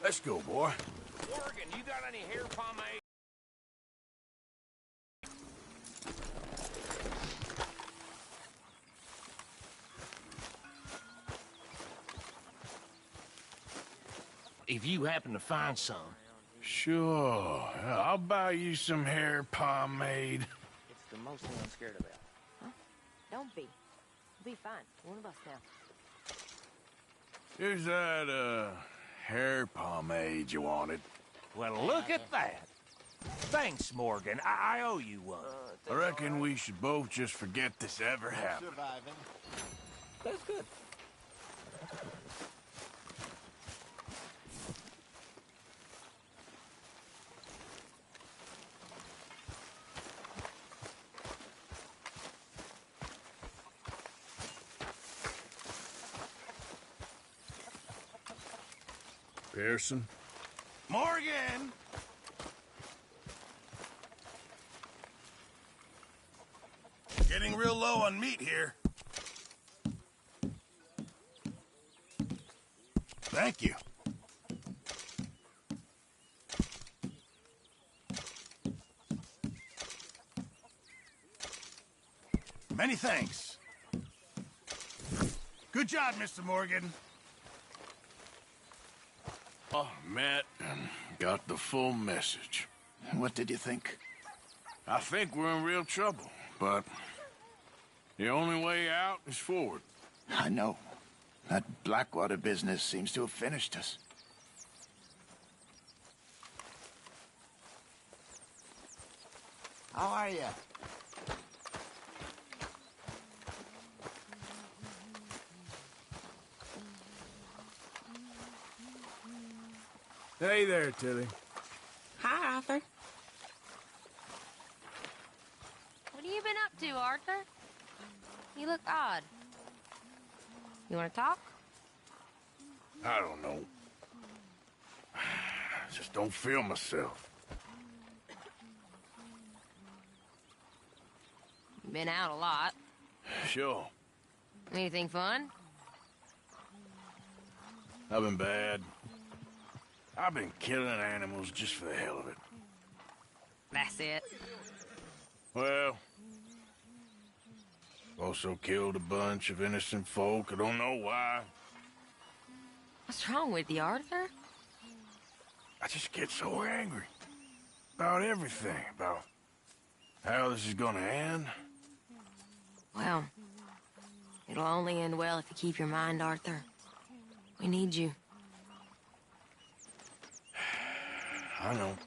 Let's go, boy. Morgan, you got any hair pomade? If you happen to find some. Sure. I'll buy you some hair pomade. It's the most thing I'm scared about. Huh? Don't be. Be fine. One of us now. Here's that, hair pomade you wanted. Well, look at that. Thanks, Morgan. I owe you one. I reckon we should both just forget this ever happened. Surviving. That's good. Pearson? Morgan! Getting real low on meat here. Thank you. Many thanks. Good job, Mr. Morgan. Oh, Matt, got the full message. What did you think? I think we're in real trouble, but the only way out is forward. I know. That Blackwater business seems to have finished us. How are you? Hey there, Tilly. Hi, Arthur. What have you been up to, Arthur? You look odd. You want to talk? I don't know. Just don't feel myself. Been out a lot. Sure. Anything fun? I've been bad. I've been killing animals just for the hell of it. That's it. Well, also killed a bunch of innocent folk. I don't know why. What's wrong with you, Arthur? I just get so angry. About everything. About how this is gonna end. Well, it'll only end well if you keep your mind, Arthur. We need you. I know.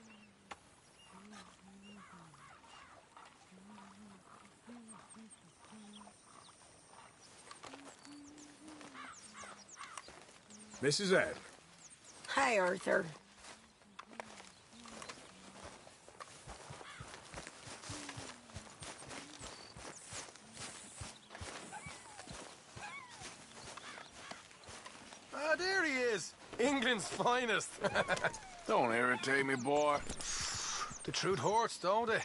Mrs. Adler. Hi, Arthur. Ah, there he is. England's finest. Don't irritate me, boy. The truth hurts, don't it?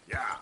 Yeah.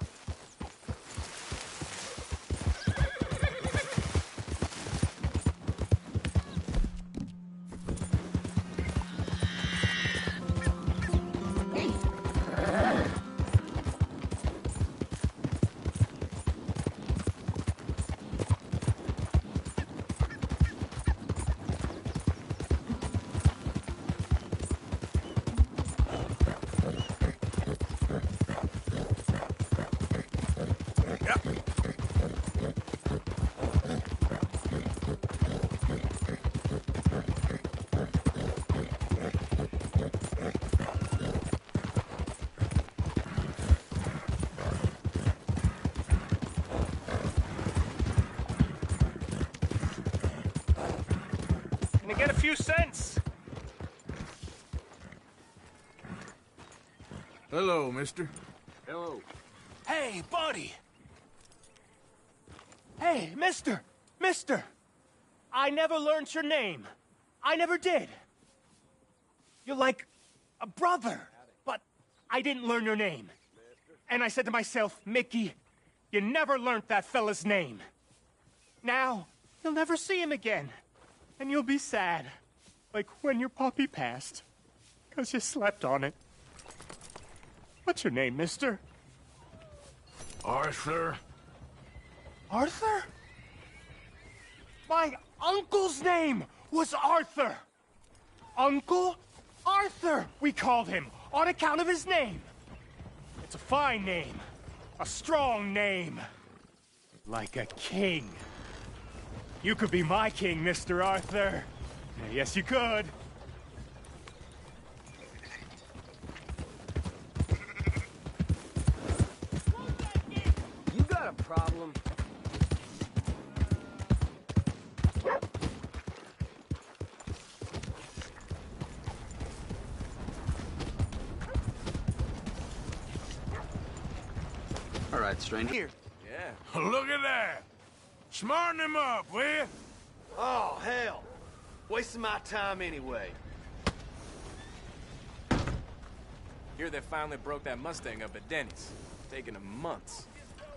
Can I get a few cents? Hello, mister. Hello. Hey, buddy. Hey, mister. Mister. I never learned your name. I never did. You're like a brother, but I didn't learn your name. And I said to myself, Mickey, you never learned that fella's name. Now, you'll never see him again. And you'll be sad. Like when your puppy passed. 'Cause you slept on it. What's your name, mister? Arthur. Arthur? My uncle's name was Arthur. Uncle Arthur, we called him, on account of his name. It's a fine name. A strong name. Like a king. You could be my king, Mr. Arthur. Yes, you could. You got a problem? All right, stranger. Here. Yeah. Look at that. Smarten him up, will you? Oh, hell. Wasting my time anyway. Hear they finally broke that Mustang up at Denny's. Taking them months.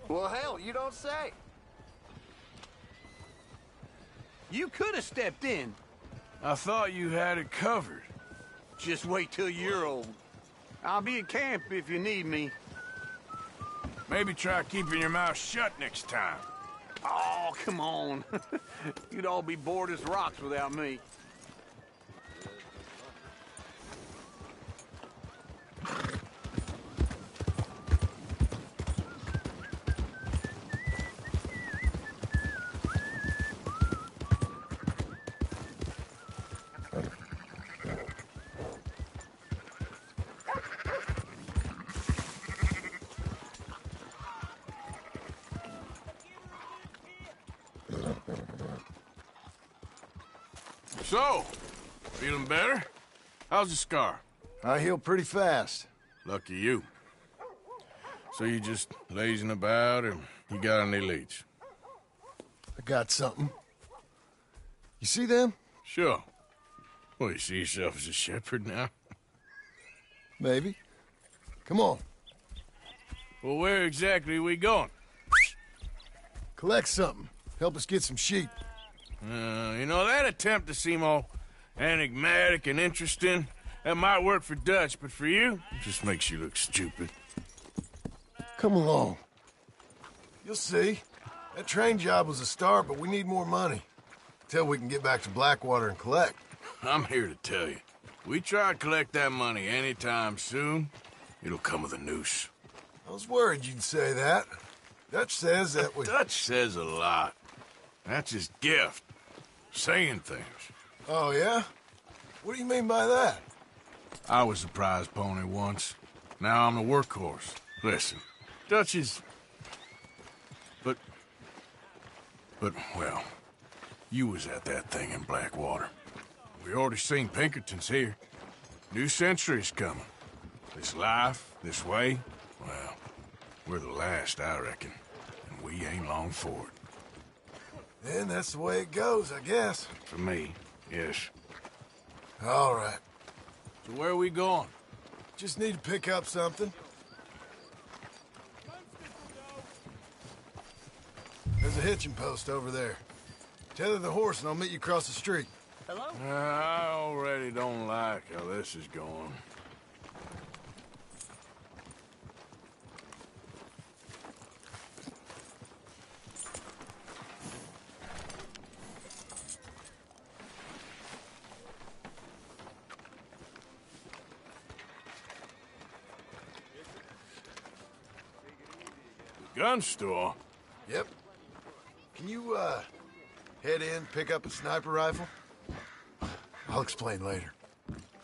Well, hell, you don't say. You could have stepped in. I thought you had it covered. Just wait till you're old. I'll be at camp if you need me. Maybe try keeping your mouth shut next time. Oh, come on. You'd all be bored as rocks without me. So, feeling better? How's the scar? I heal pretty fast. Lucky you. So you just lazing about, or you got any leads? I got something. You see them? Sure. Well, you see yourself as a shepherd now? Maybe. Come on. Well, where exactly are we going? Collect something. Help us get some sheep. You know, that attempt to seem all enigmatic and interesting, that might work for Dutch, but for you, it just makes you look stupid. Come along. You'll see. That train job was a start, but we need more money. Till we can get back to Blackwater and collect. I'm here to tell you, we try to collect that money anytime soon, it'll come with a noose. I was worried you'd say that. Dutch says that we... Dutch says a lot. That's his gift. Saying things. Oh, yeah? What do you mean by that? I was a prize pony once. Now I'm a workhorse. Listen, Dutch is... But, well, you was at that thing in Blackwater. We already seen Pinkertons here. New century's coming. This life, this way, well, we're the last, I reckon. And we ain't long for it. Then that's the way it goes, I guess. For me, yes. All right. So where are we going? Just need to pick up something. There's a hitching post over there. Tether the horse and I'll meet you across the street. Hello? I already don't like how this is going. Gun store? Yep. Can you, head in, pick up a sniper rifle? I'll explain later.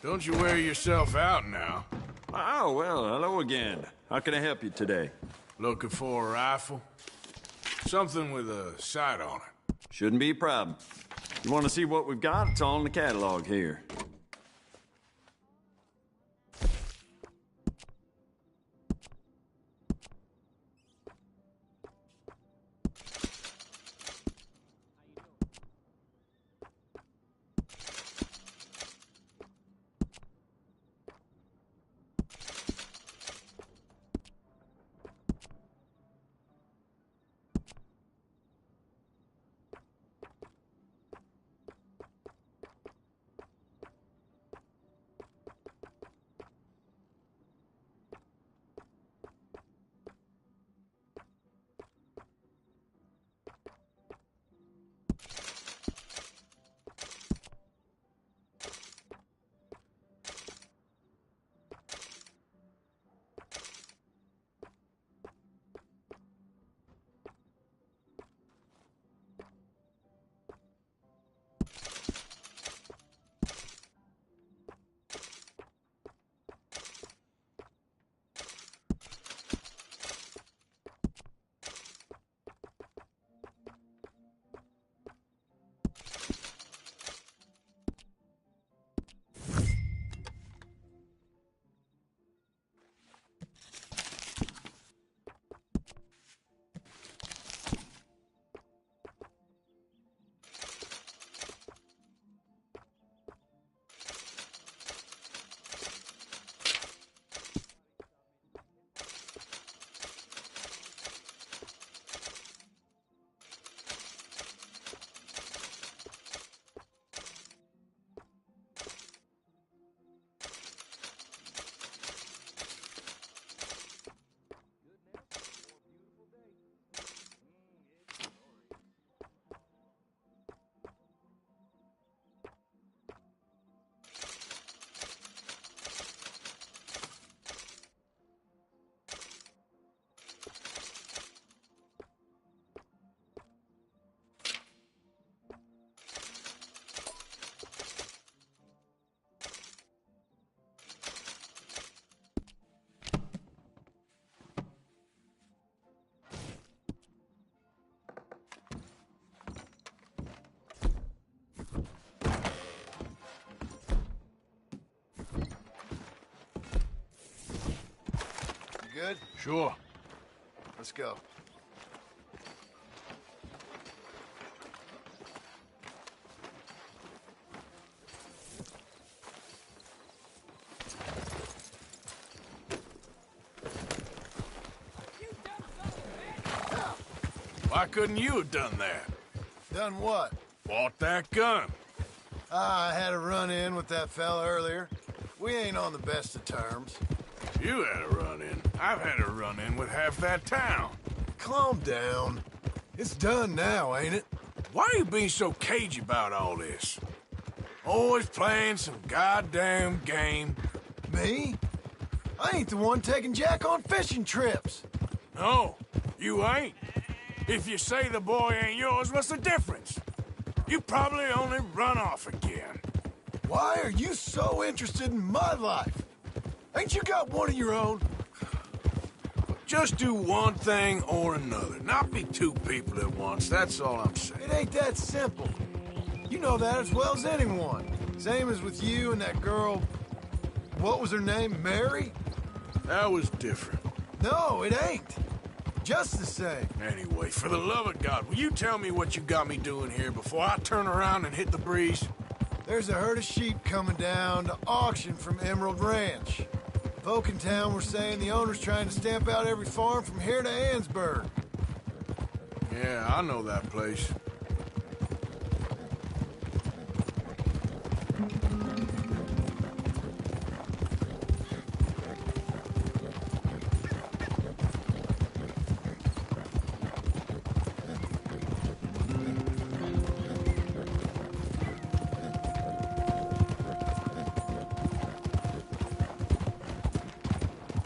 Don't you wear yourself out now. Oh, well, hello again. How can I help you today? Looking for a rifle? Something with a sight on it. Shouldn't be a problem. You want to see what we've got? It's all in the catalog here. Good? Sure. Let's go. Why couldn't you have done that? Done what? Bought that gun. I had a run-in with that fella earlier. We ain't on the best of terms. You had a run-in. I've had a run-in with half that town. Calm down. It's done now, ain't it? Why are you being so cagey about all this? Always playing some goddamn game. Me? I ain't the one taking Jack on fishing trips. No, you ain't. If you say the boy ain't yours, what's the difference? You probably only run off again. Why are you so interested in my life? Ain't you got one of your own? Just do one thing or another. Not be two people at once, that's all I'm saying. It ain't that simple. You know that as well as anyone. Same as with you and that girl... What was her name? Mary? That was different. No, it ain't. Just the same. Anyway, for the love of God, will you tell me what you got me doing here before I turn around and hit the breeze? There's a herd of sheep coming down to auction from Emerald Ranch. Folk in town were saying the owner's trying to stamp out every farm from here to Ansburg. Yeah, I know that place.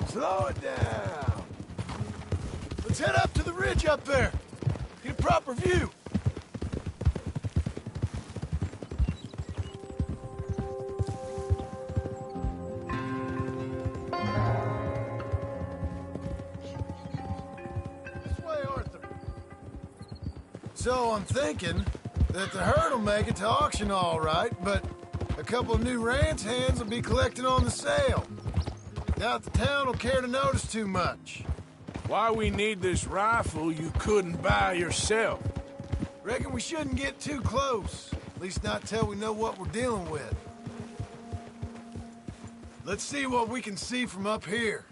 Slow it down. Let's head up to the ridge up there. Get a proper view. This way, Arthur. So I'm thinking that the herd will make it to auction all right, but a couple of new ranch hands will be collecting on the sale. Doubt the town will care to notice too much. Why we need this rifle you couldn't buy yourself? Reckon we shouldn't get too close. At least not till we know what we're dealing with. Let's see what we can see from up here.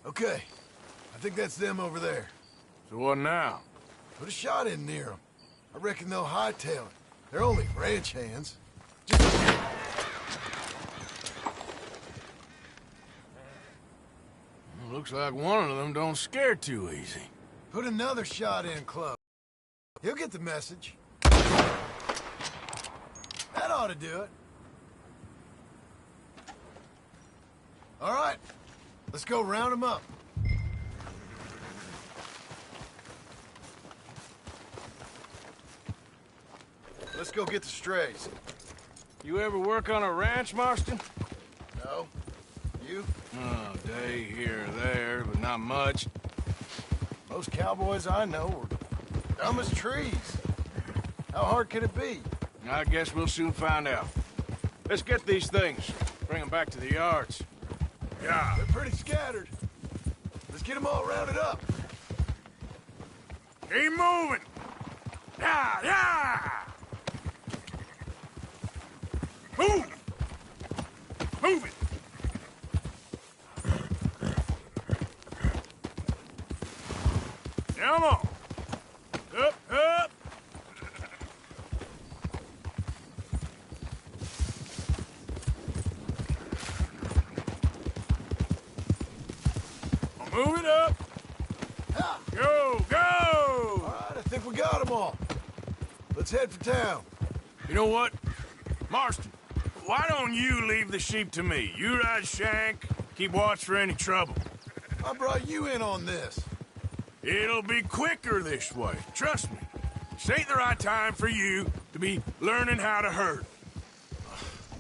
Okay, I think that's them over there. So what now? Put a shot in near them. I reckon they'll hightail it. They're only ranch hands. Looks like one of them don't scare too easy. Put another shot in close. He'll get the message. That ought to do it. All right, let's go round them up. Let's go get the strays. You ever work on a ranch, Marston? No. You? Oh, day here or there, but not much. Most cowboys I know are dumb as trees. How hard could it be? I guess we'll soon find out. Let's get these things. Bring them back to the yards. Yeah. They're pretty scattered. Let's get them all rounded up. Keep moving. Yeah, yeah! Move! Move it! Come on! Up, up! Move it up! Go, go! All right, I think we got them all. Let's head for town. You know what? Marston, why don't you leave the sheep to me? You ride Shank, keep watch for any trouble. I brought you in on this. It'll be quicker this way, trust me. This ain't the right time for you to be learning how to herd.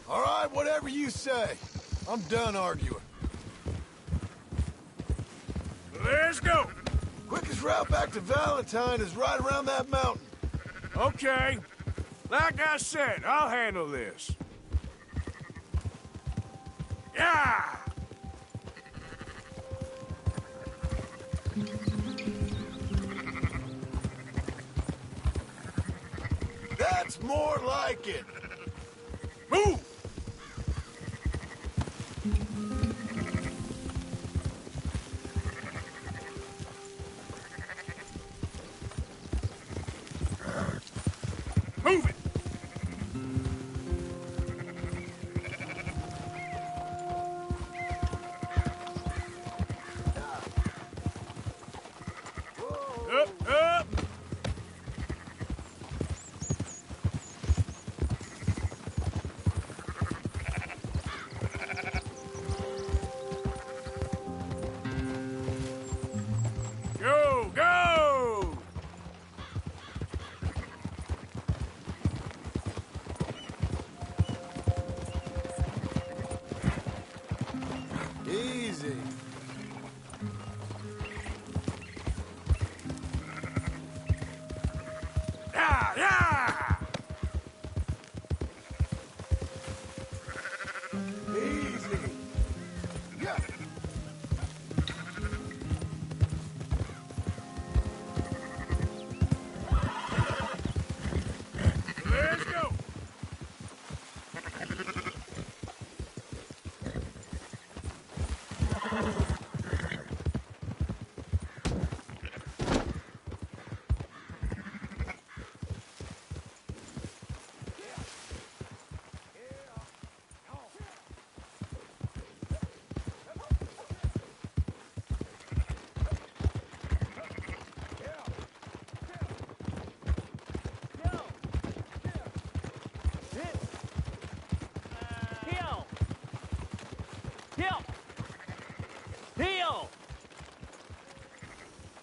All right, whatever you say. I'm done arguing. Let's go. Quickest route back to Valentine is right around that mountain. Okay. Like I said, I'll handle this. Yeah! That's more like it. Move! Move it! Up, up! Go, go! Easy.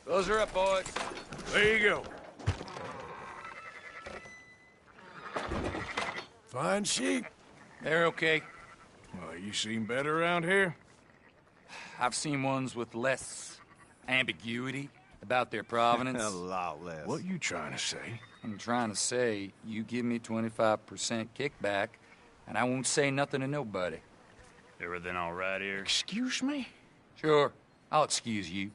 Those are up, boys. There you go. Fine sheep. They're okay. Well, you seen better around here? I've seen ones with less ambiguity about their provenance. A lot less. What you trying to say? I'm trying to say, you give me 25% kickback, and I won't say nothing to nobody. Everything all right here? Excuse me? Sure, I'll excuse you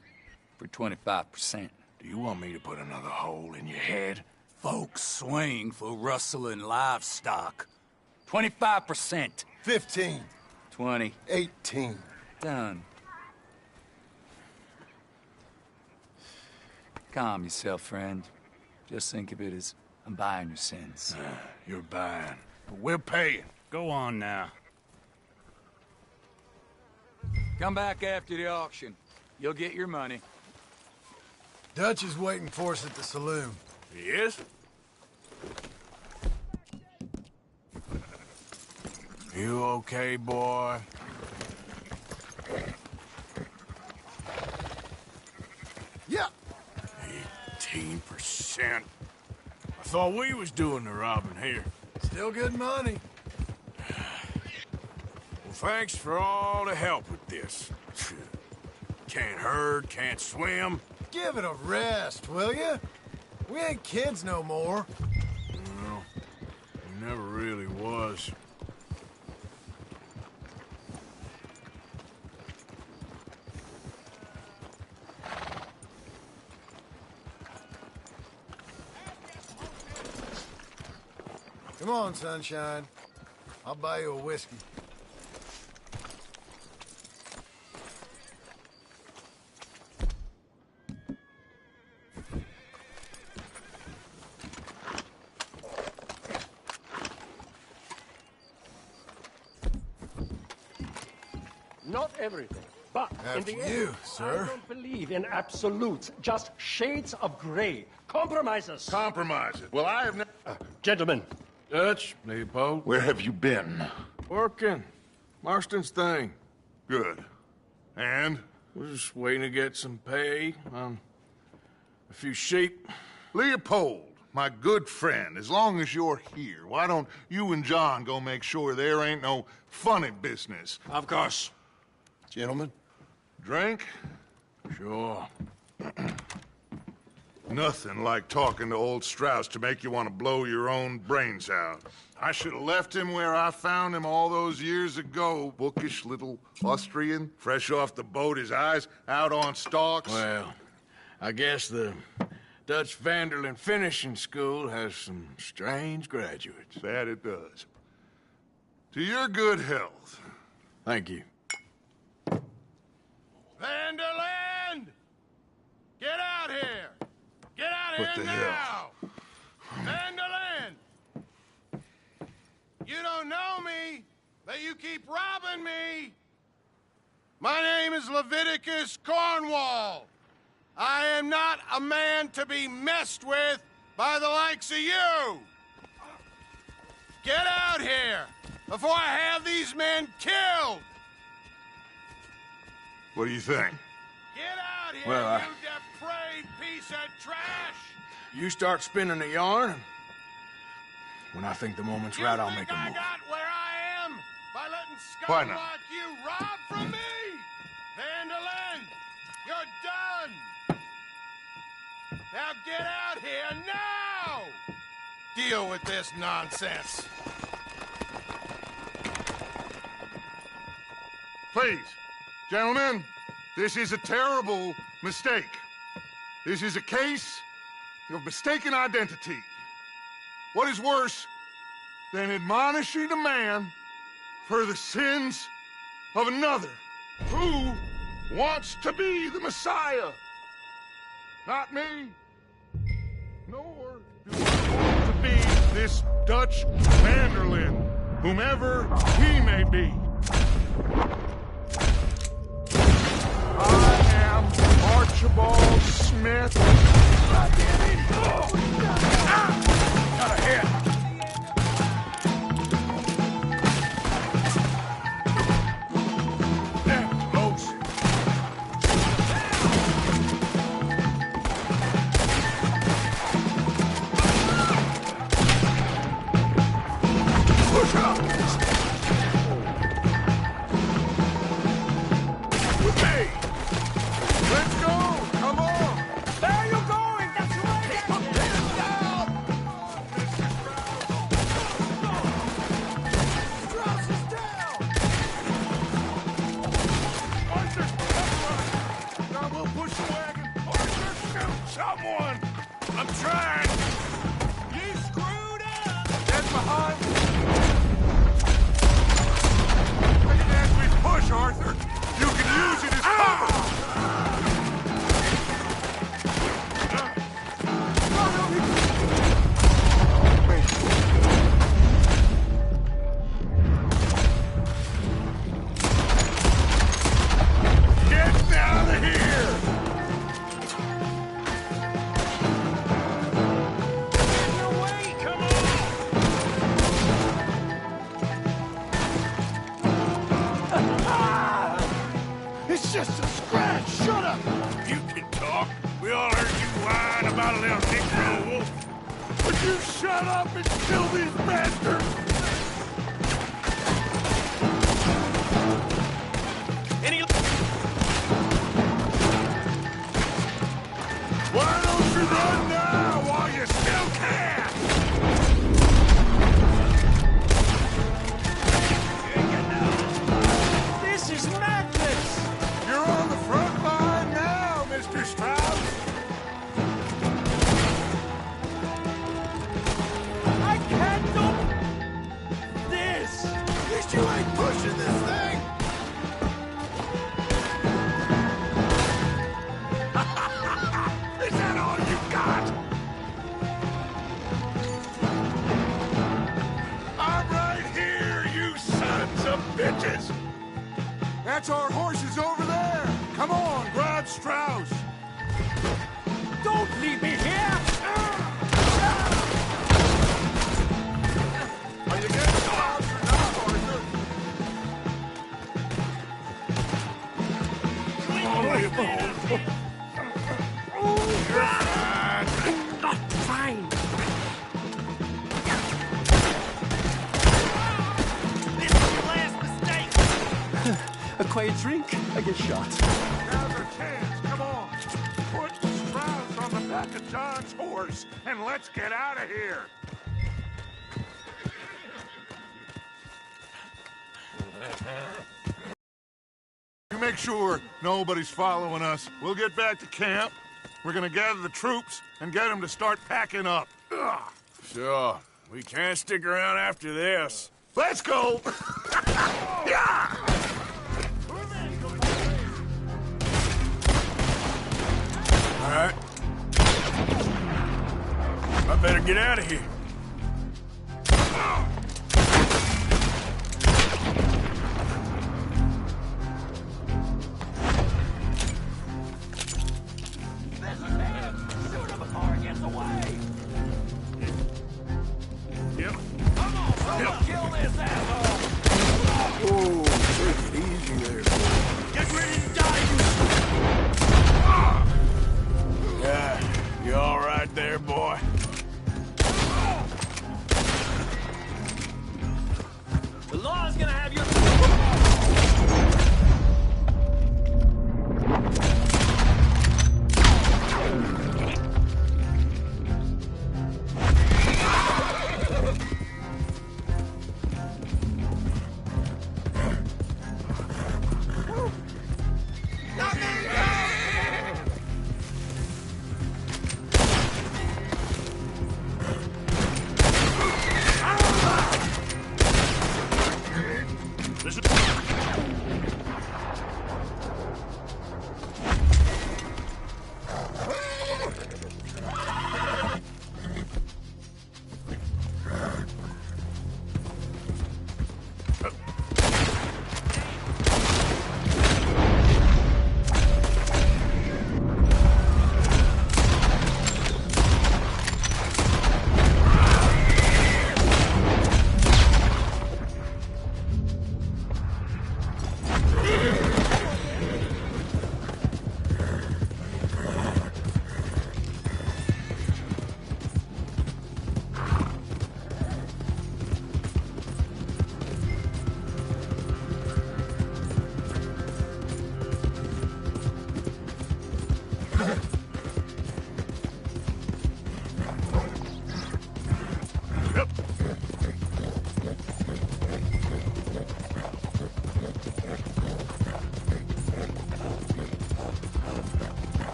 for 25%. Do you want me to put another hole in your head? Folks swing for rustling livestock. 25%. 15. 20. 18. Done. Calm yourself, friend. Just think of it as I'm buying your sins. You're buying. But we're paying. Go on now. Come back after the auction. You'll get your money. Dutch is waiting for us at the saloon. He is? You okay, boy? Yeah. 18%. I thought we was doing the robbing here. Still good money. Well, thanks for all the help with this. Can't herd, can't swim. Give it a rest, will you? We ain't kids no more. Well, we never really was. Come on, sunshine. I'll buy you a whiskey. Not everything, but in the After you, end, sir. I don't believe in absolutes, just shades of gray. Compromises. Compromises. Well, I have never... Gentlemen. Dutch, Leopold. Where have you been? Working. Marston's thing. Good. And? We're just waiting to get some pay on a few sheep. Leopold, my good friend, as long as you're here, why don't you and John go make sure there ain't no funny business? Of course. Gentlemen. Drink? Sure. Nothing like talking to old Strauss to make you want to blow your own brains out. I should have left him where I found him all those years ago. Bookish little Austrian, fresh off the boat, his eyes out on stalks. Well, I guess the Dutch Vanderlyn Finishing School has some strange graduates. That it does. To your good health. Thank you. Vanderland! Get out here! Get out What here the now! Vanderland! You don't know me, but you keep robbing me! My name is Leviticus Cornwall. I am not a man to be messed with by the likes of you! Get out here before I have these men killed! What do you think? Get out here, Well, you depraved piece of trash! You start spinning the yarn, and when I think the moment's right, I'll make a I move. got where I am by letting Why scum not? like you rob from me! Vanderlyn, you're done! Now get out here now! Deal with this nonsense. Please, gentlemen, this is a terrible mistake. This is a case of mistaken identity. What is worse than admonishing a man for the sins of another who wants to be the Messiah? Not me, nor do I want to be this Dutch Vanderlyn, whomever he may be. I am Archibald Smith. Got a hit. Damn close. I'm trying! You screwed up! Get behind! As we push, Arthur, you can use it as cover! Get out of here! It's just a scratch. Shut up. You can talk. We all heard you whine about a little Negro wolf. Would you shut up and kill these bastards? Why don't you run now while you still can? This is madness! You're on the front line now, Mr. Strauss. I can't do this! At least you ain't pushing this thing. Is that all you got? I'm right here, you sons of bitches! That's our horses over there! Come on, grab Strauss! Don't leave me here! Are you getting Strauss or not, Arthur? Fine! This is your last mistake! A quiet drink, I get shot. Now's our chance, come on! Put Strauss on the back of John's horse, and let's get out of here! You make sure nobody's following us. We'll get back to camp. We're gonna gather the troops and get them to start packing up. Ugh. Sure. We can't stick around after this. Let's go! Yeah! All right. I better get out of here. You all right there, boy?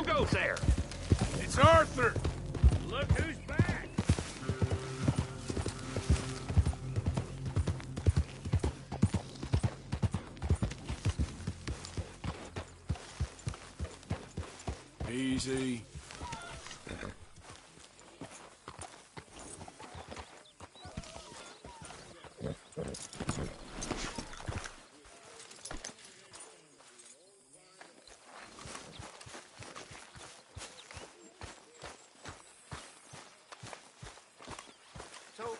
goes there? It's Arthur! Look who's back! Easy. So,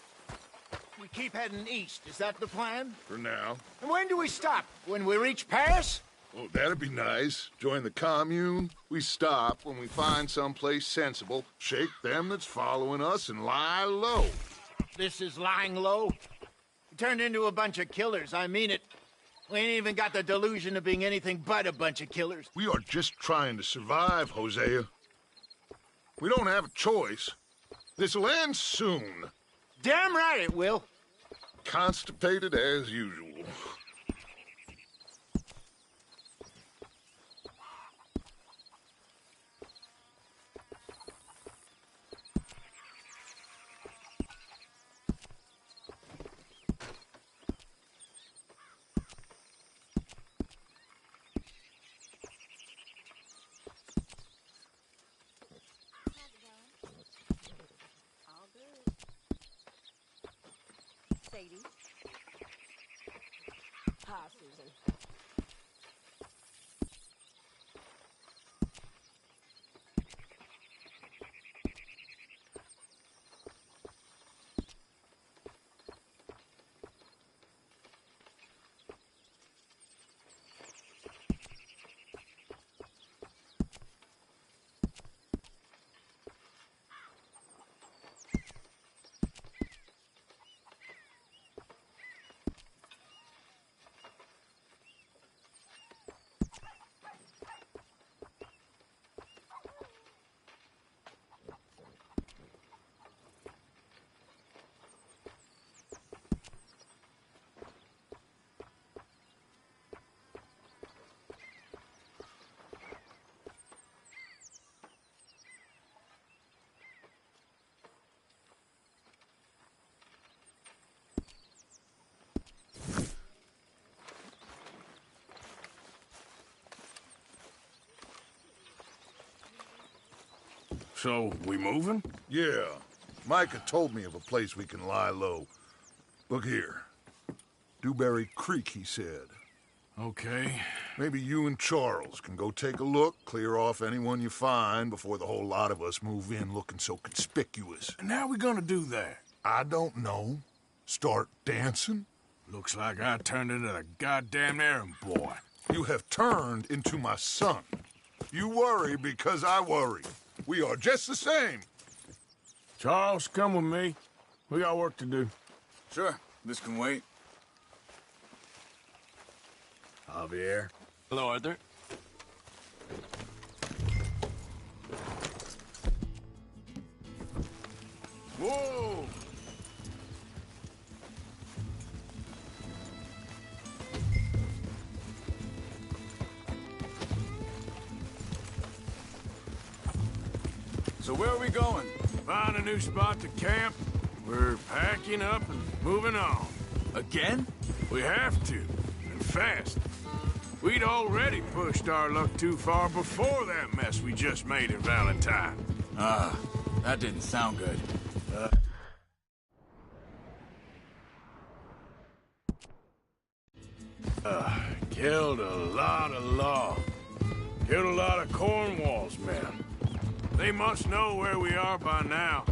we keep heading east. Is that the plan? For now. And when do we stop? When we reach Paris? Oh, that'd be nice. Join the commune. We stop when we find someplace sensible, shake them that's following us, and lie low. This is lying low? We turned into a bunch of killers, I mean it. We ain't even got the delusion of being anything but a bunch of killers. We are just trying to survive, Hosea. We don't have a choice. This'll end soon. Damn right it will. Constipated as usual. Sadie. Hi, Susan. So, we moving? Yeah. Micah told me of a place we can lie low. Look here. Dewberry Creek, he said. Okay. Maybe you and Charles can go take a look, clear off anyone you find before the whole lot of us move in looking so conspicuous. And how we gonna do that? I don't know. Start dancing? Looks like I turned into the goddamn errand boy. You have turned into my son. You worry because I worry. We are just the same. Charles, come with me. We got work to do. Sure. This can wait. Javier. Hello, Arthur. Whoa! So where are we going? Find a new spot to camp. We're packing up and moving on. Again? We have to, and fast. We'd already pushed our luck too far before that mess we just made in Valentine. Ah, that didn't sound good. Killed a lot of law. Killed a lot of Cornwall's men. They must know where we are by now.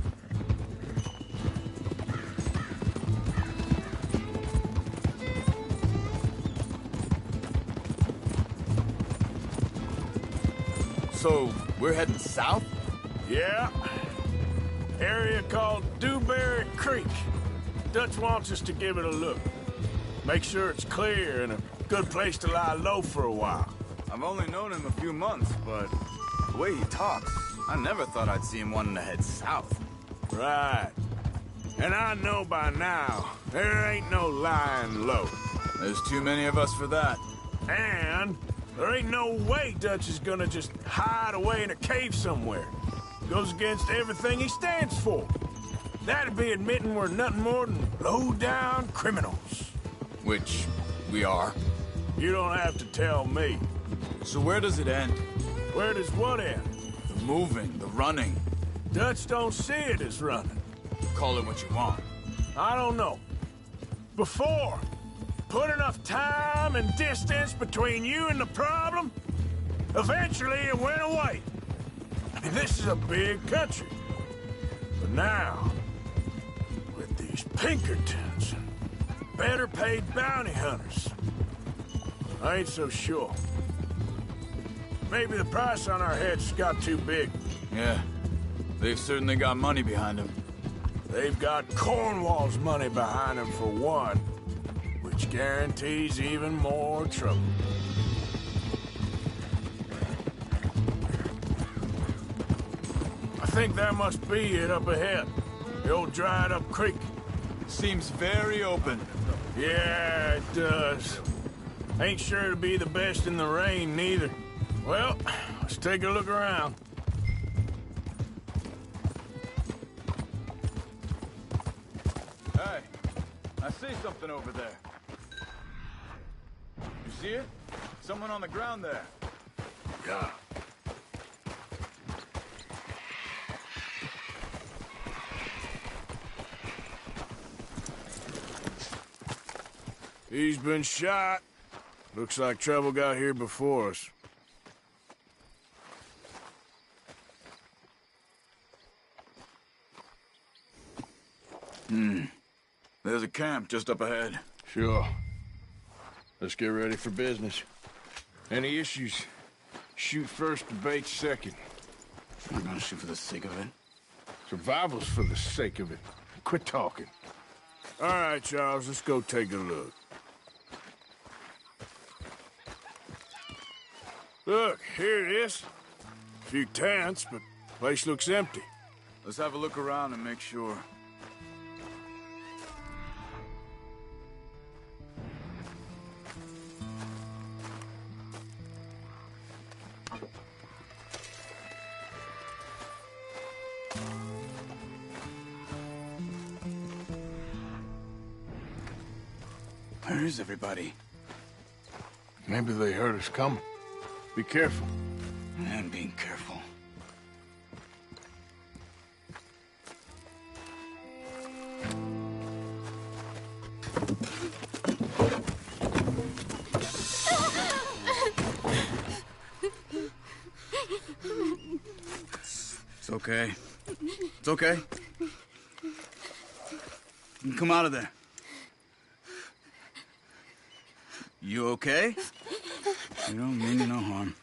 So, we're heading south? Yeah. Area called Dewberry Creek. Dutch wants us to give it a look. Make sure it's clear and a good place to lie low for a while. I've only known him a few months, but the way he talks, I never thought I'd see him wanting to head south. Right. And I know by now, there ain't no lying low. There's too many of us for that. And There ain't no way Dutch is gonna just hide away in a cave somewhere. Goes against everything he stands for. That'd be admitting we're nothing more than low-down criminals. Which we are. You don't have to tell me. So where does it end? Where does what end? The moving, the running. Dutch don't see it as running. Call it what you want. I don't know. Before, put enough time and distance between you and the problem, eventually it went away. I mean, this is a big country. But now, with these Pinkertons and better paid bounty hunters, I ain't so sure. Maybe the price on our heads got too big. Yeah, they've certainly got money behind them. They've got Cornwall's money behind them for one, which guarantees even more trouble. I think that must be it up ahead. The old dried-up creek. Seems very open. Yeah, it does. Ain't sure to be the best in the rain, neither. Well, let's take a look around. Hey, I see something over there. You see it? Someone on the ground there. Yeah. He's been shot. Looks like trouble got here before us. There's a camp just up ahead. Sure. Let's get ready for business. Any issues? Shoot first, debate second. I'm gonna shoot for the sake of it. Survival's for the sake of it. Quit talking. All right, Charles, let's go take a look. Look, here it is. A few tents, but the place looks empty. Let's have a look around and make sure. Where is everybody? Maybe they heard us coming. Be careful. I'm being careful. It's okay. It's okay. You can come out of there. You okay? You don't mean you no harm.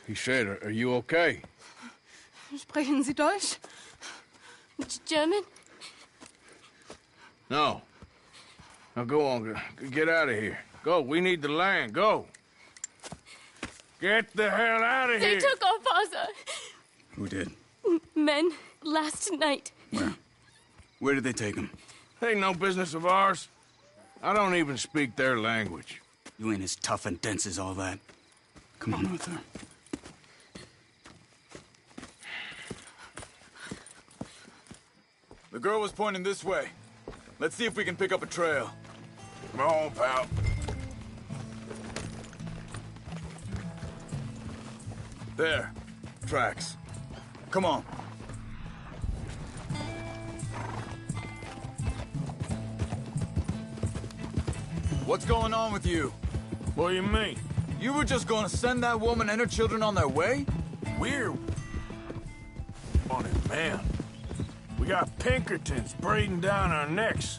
He said, are you okay? Sprechen Sie Deutsch? German? No. Now go on, get out of here. Go, we need the land, go. Get the hell out of here! They took our father. Who did? Men, last night. Where? Where did they take him? Ain't no business of ours. I don't even speak their language. You ain't as tough and dense as all that. Come on, Arthur. The girl was pointing this way. Let's see if we can pick up a trail. Come on, pal. There. Tracks. Come on. What's going on with you? What do you mean? You were just gonna send that woman and her children on their way? We're on it, man. We got Pinkertons breathing down our necks.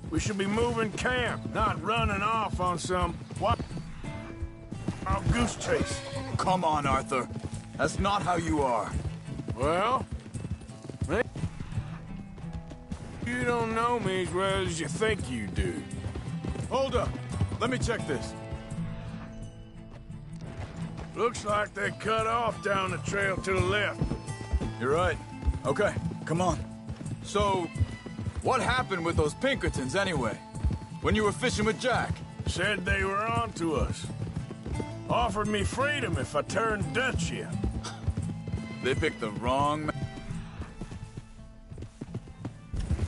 We should be moving camp, not running off on some wild goose chase. Come on, Arthur. That's not how you are. Well, you don't know me as well as you think you do. Hold up. Let me check this. Looks like they cut off down the trail to the left. You're right. Okay, come on. So, what happened with those Pinkertons anyway? When you were fishing with Jack? Said they were on to us. Offered me freedom if I turned Dutch in. They picked the wrong man.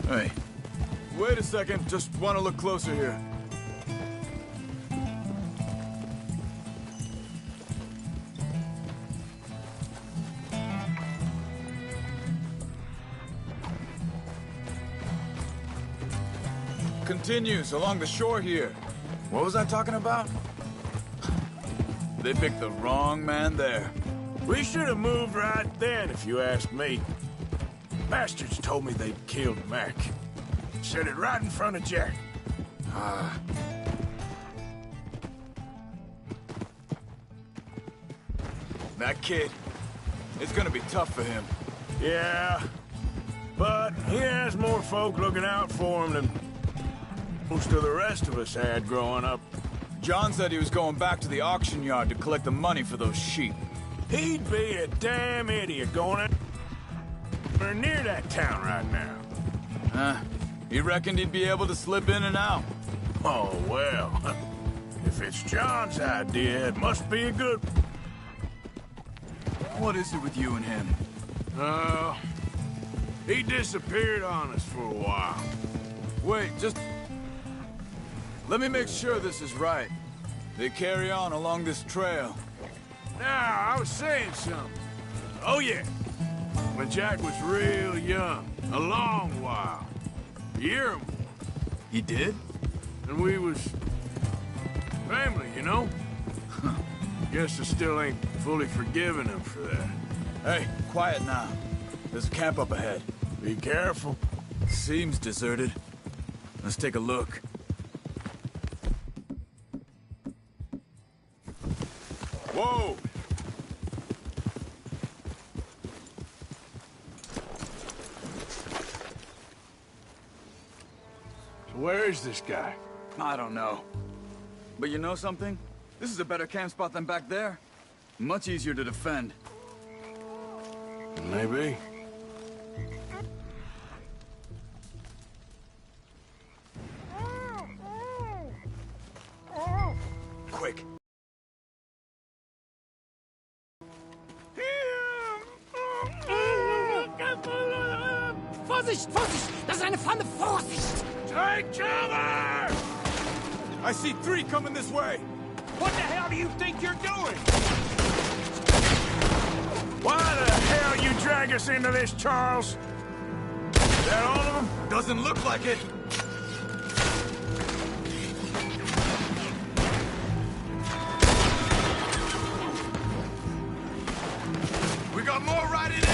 Hey, wait a second. Just want to look closer here. Continues along the shore here. What was I talking about? They picked the wrong man there. We should have moved right then, if you ask me. Bastards told me they'd killed Mac. Said it right in front of Jack. That kid, it's gonna be tough for him. Yeah, but he has more folk looking out for him than most of the rest of us had growing up. John said he was going back to the auction yard to collect the money for those sheep. He'd be a damn idiot going near that town right now. He reckoned he'd be able to slip in and out. Oh, well. If it's John's idea, it must be a good... What is it with you and him? He disappeared on us for a while. Wait, just... Let me make sure this is right. They carry on along this trail. Now, I was saying something. Oh, yeah. When Jack was real young. A long while. A year. He did? And we was... family, you know? Guess I still ain't fully forgiven him for that. Hey, quiet now. There's a camp up ahead. Be careful. Seems deserted. Let's take a look. Whoa! So where is this guy? I don't know. But you know something? This is a better camp spot than back there. Much easier to defend. Maybe. Quick. Vorsicht, Vorsicht! Das ist eine Pfanne! Vorsicht! Take cover! I see 3 coming this way. What the hell do you think you're doing? Why the hell you drag us into this, Charles? Is that all of them? Doesn't look like it. We got more riding in.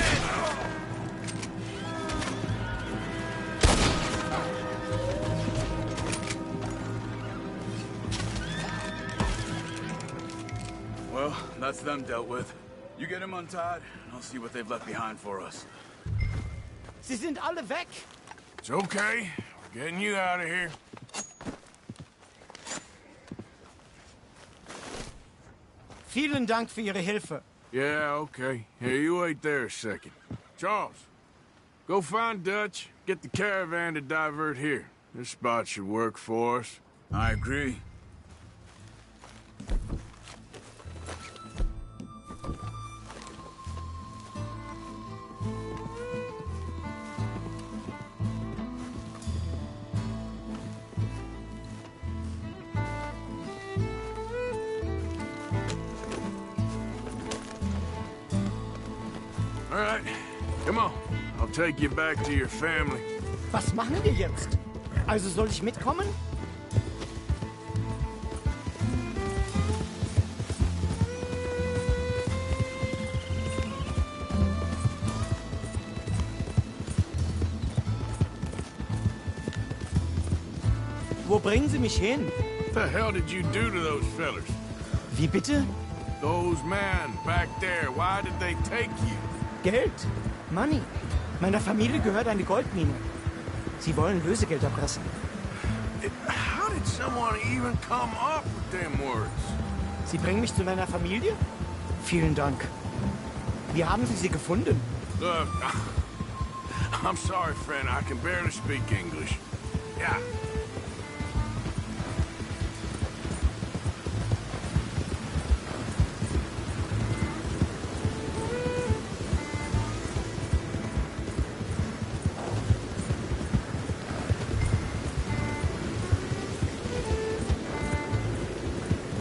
Well, that's them dealt with. You get them untied, and I'll see what they've left behind for us. Sie sind alle weg! It's okay. We're getting you out of here. Vielen Dank für Ihre Hilfe. Yeah, okay. Here, you wait there a second. Charles, go find Dutch. Get the caravan to divert here. This spot should work for us. I agree. All right, come on. I'll take you back to your family. Was machen wir jetzt? Also soll ich mitkommen? Wo bringen Sie mich hin? What the hell did you do to those fellers? Wie bitte? Those men back there, why did they take you? Geld. Money. Meiner Familie gehört eine Goldmine. Sie wollen Lösegeld erpressen. How did someone even come up with them words? Sie bringen mich zu meiner Familie? Vielen Dank. Wie haben Sie sie gefunden? Look, I'm sorry, friend. I can barely speak English. Yeah.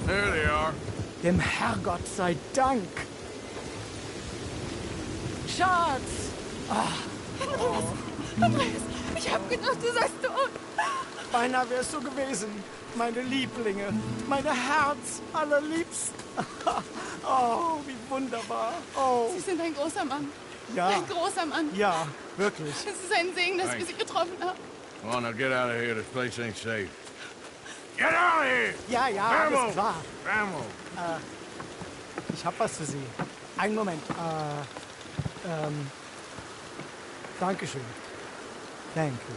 There they are. Dem Herrgott sei Dank. Schatz! Andreas, ich hab gedacht, du seist tot. Beinahe wärst du gewesen. Meine Lieblinge, meine Herz allerliebst. Oh, wie wunderbar. Oh. Sie sind ein großer Mann. Ja. Ein großer Mann. Ja, wirklich. Es ist ein Segen, dass wir Thanks. Sie getroffen haben. Come on, now get out of here. This place ain't safe. Get out of here! Ja, ja, Vamos! alles klar. Vamos! Ich hab was für Sie. Einen Moment. Dankeschön. Thank you.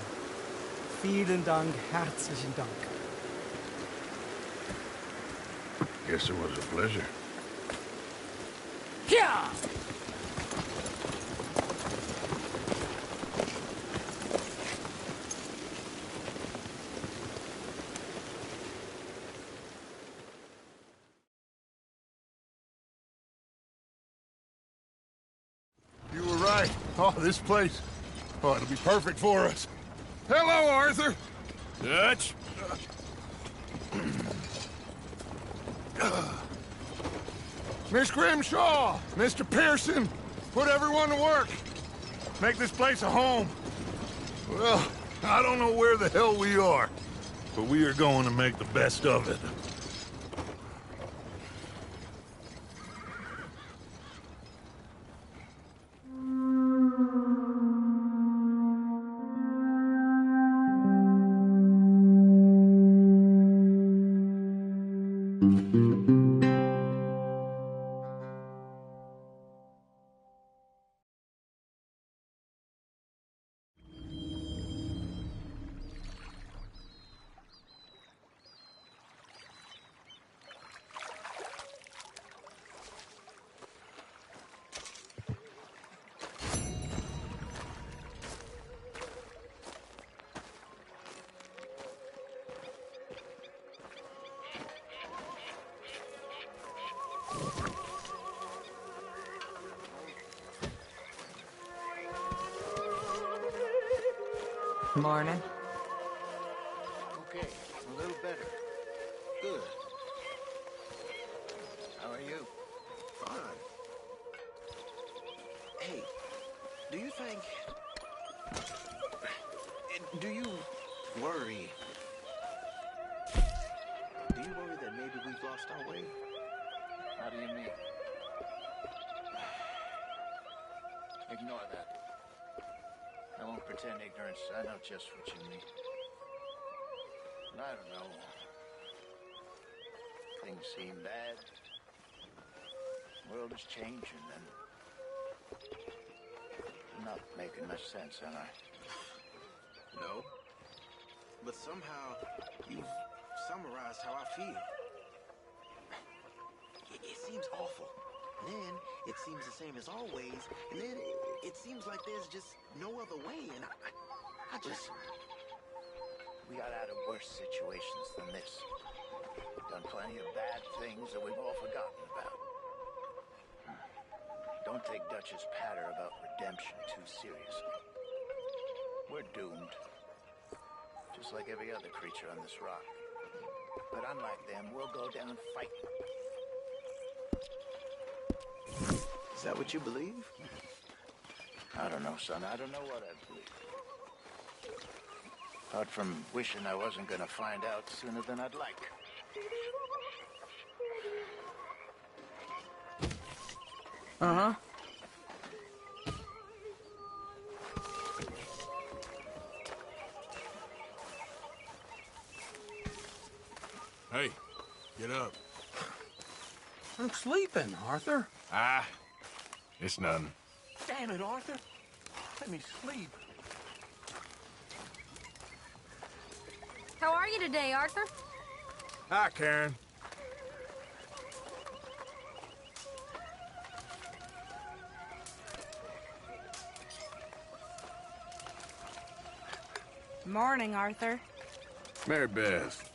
Vielen Dank, herzlichen Dank. Guess it was a pleasure. Ja! You were right. Oh, this place. Oh, it'll be perfect for us. Hello, Arthur. Dutch? Miss Grimshaw, Mr. Pearson, put everyone to work. Make this place a home. Well, I don't know where the hell we are, but we are going to make the best of it. Morning. Okay, a little better. Good. How are you? Fine. Hey, do you think... Do you worry? Do you worry that maybe we've lost our way? How do you mean? Ignore that. I won't pretend ignorance. I know just what you mean. But I don't know. Things seem bad. The world is changing, and I'm not making much sense, am I? No. But somehow, you've summarized how I feel. It seems awful. And then, it seems the same as always. And then, it seems like there's just no other way. And I just... We got out of worse situations than this. Done plenty of bad things that we've all forgotten about. Don't take Dutch's patter about redemption too seriously. We're doomed. Just like every other creature on this rock. But unlike them, we'll go down fighting. Is that what you believe? I don't know, son. I don't know what I believe. Apart from wishing I wasn't gonna find out sooner than I'd like. Uh-huh. Hey, get up. I'm sleeping, Arthur. Ah, it's nothing. Damn it, Arthur. Let me sleep. How are you today, Arthur? Hi, Karen. Morning, Arthur. Mary Beth.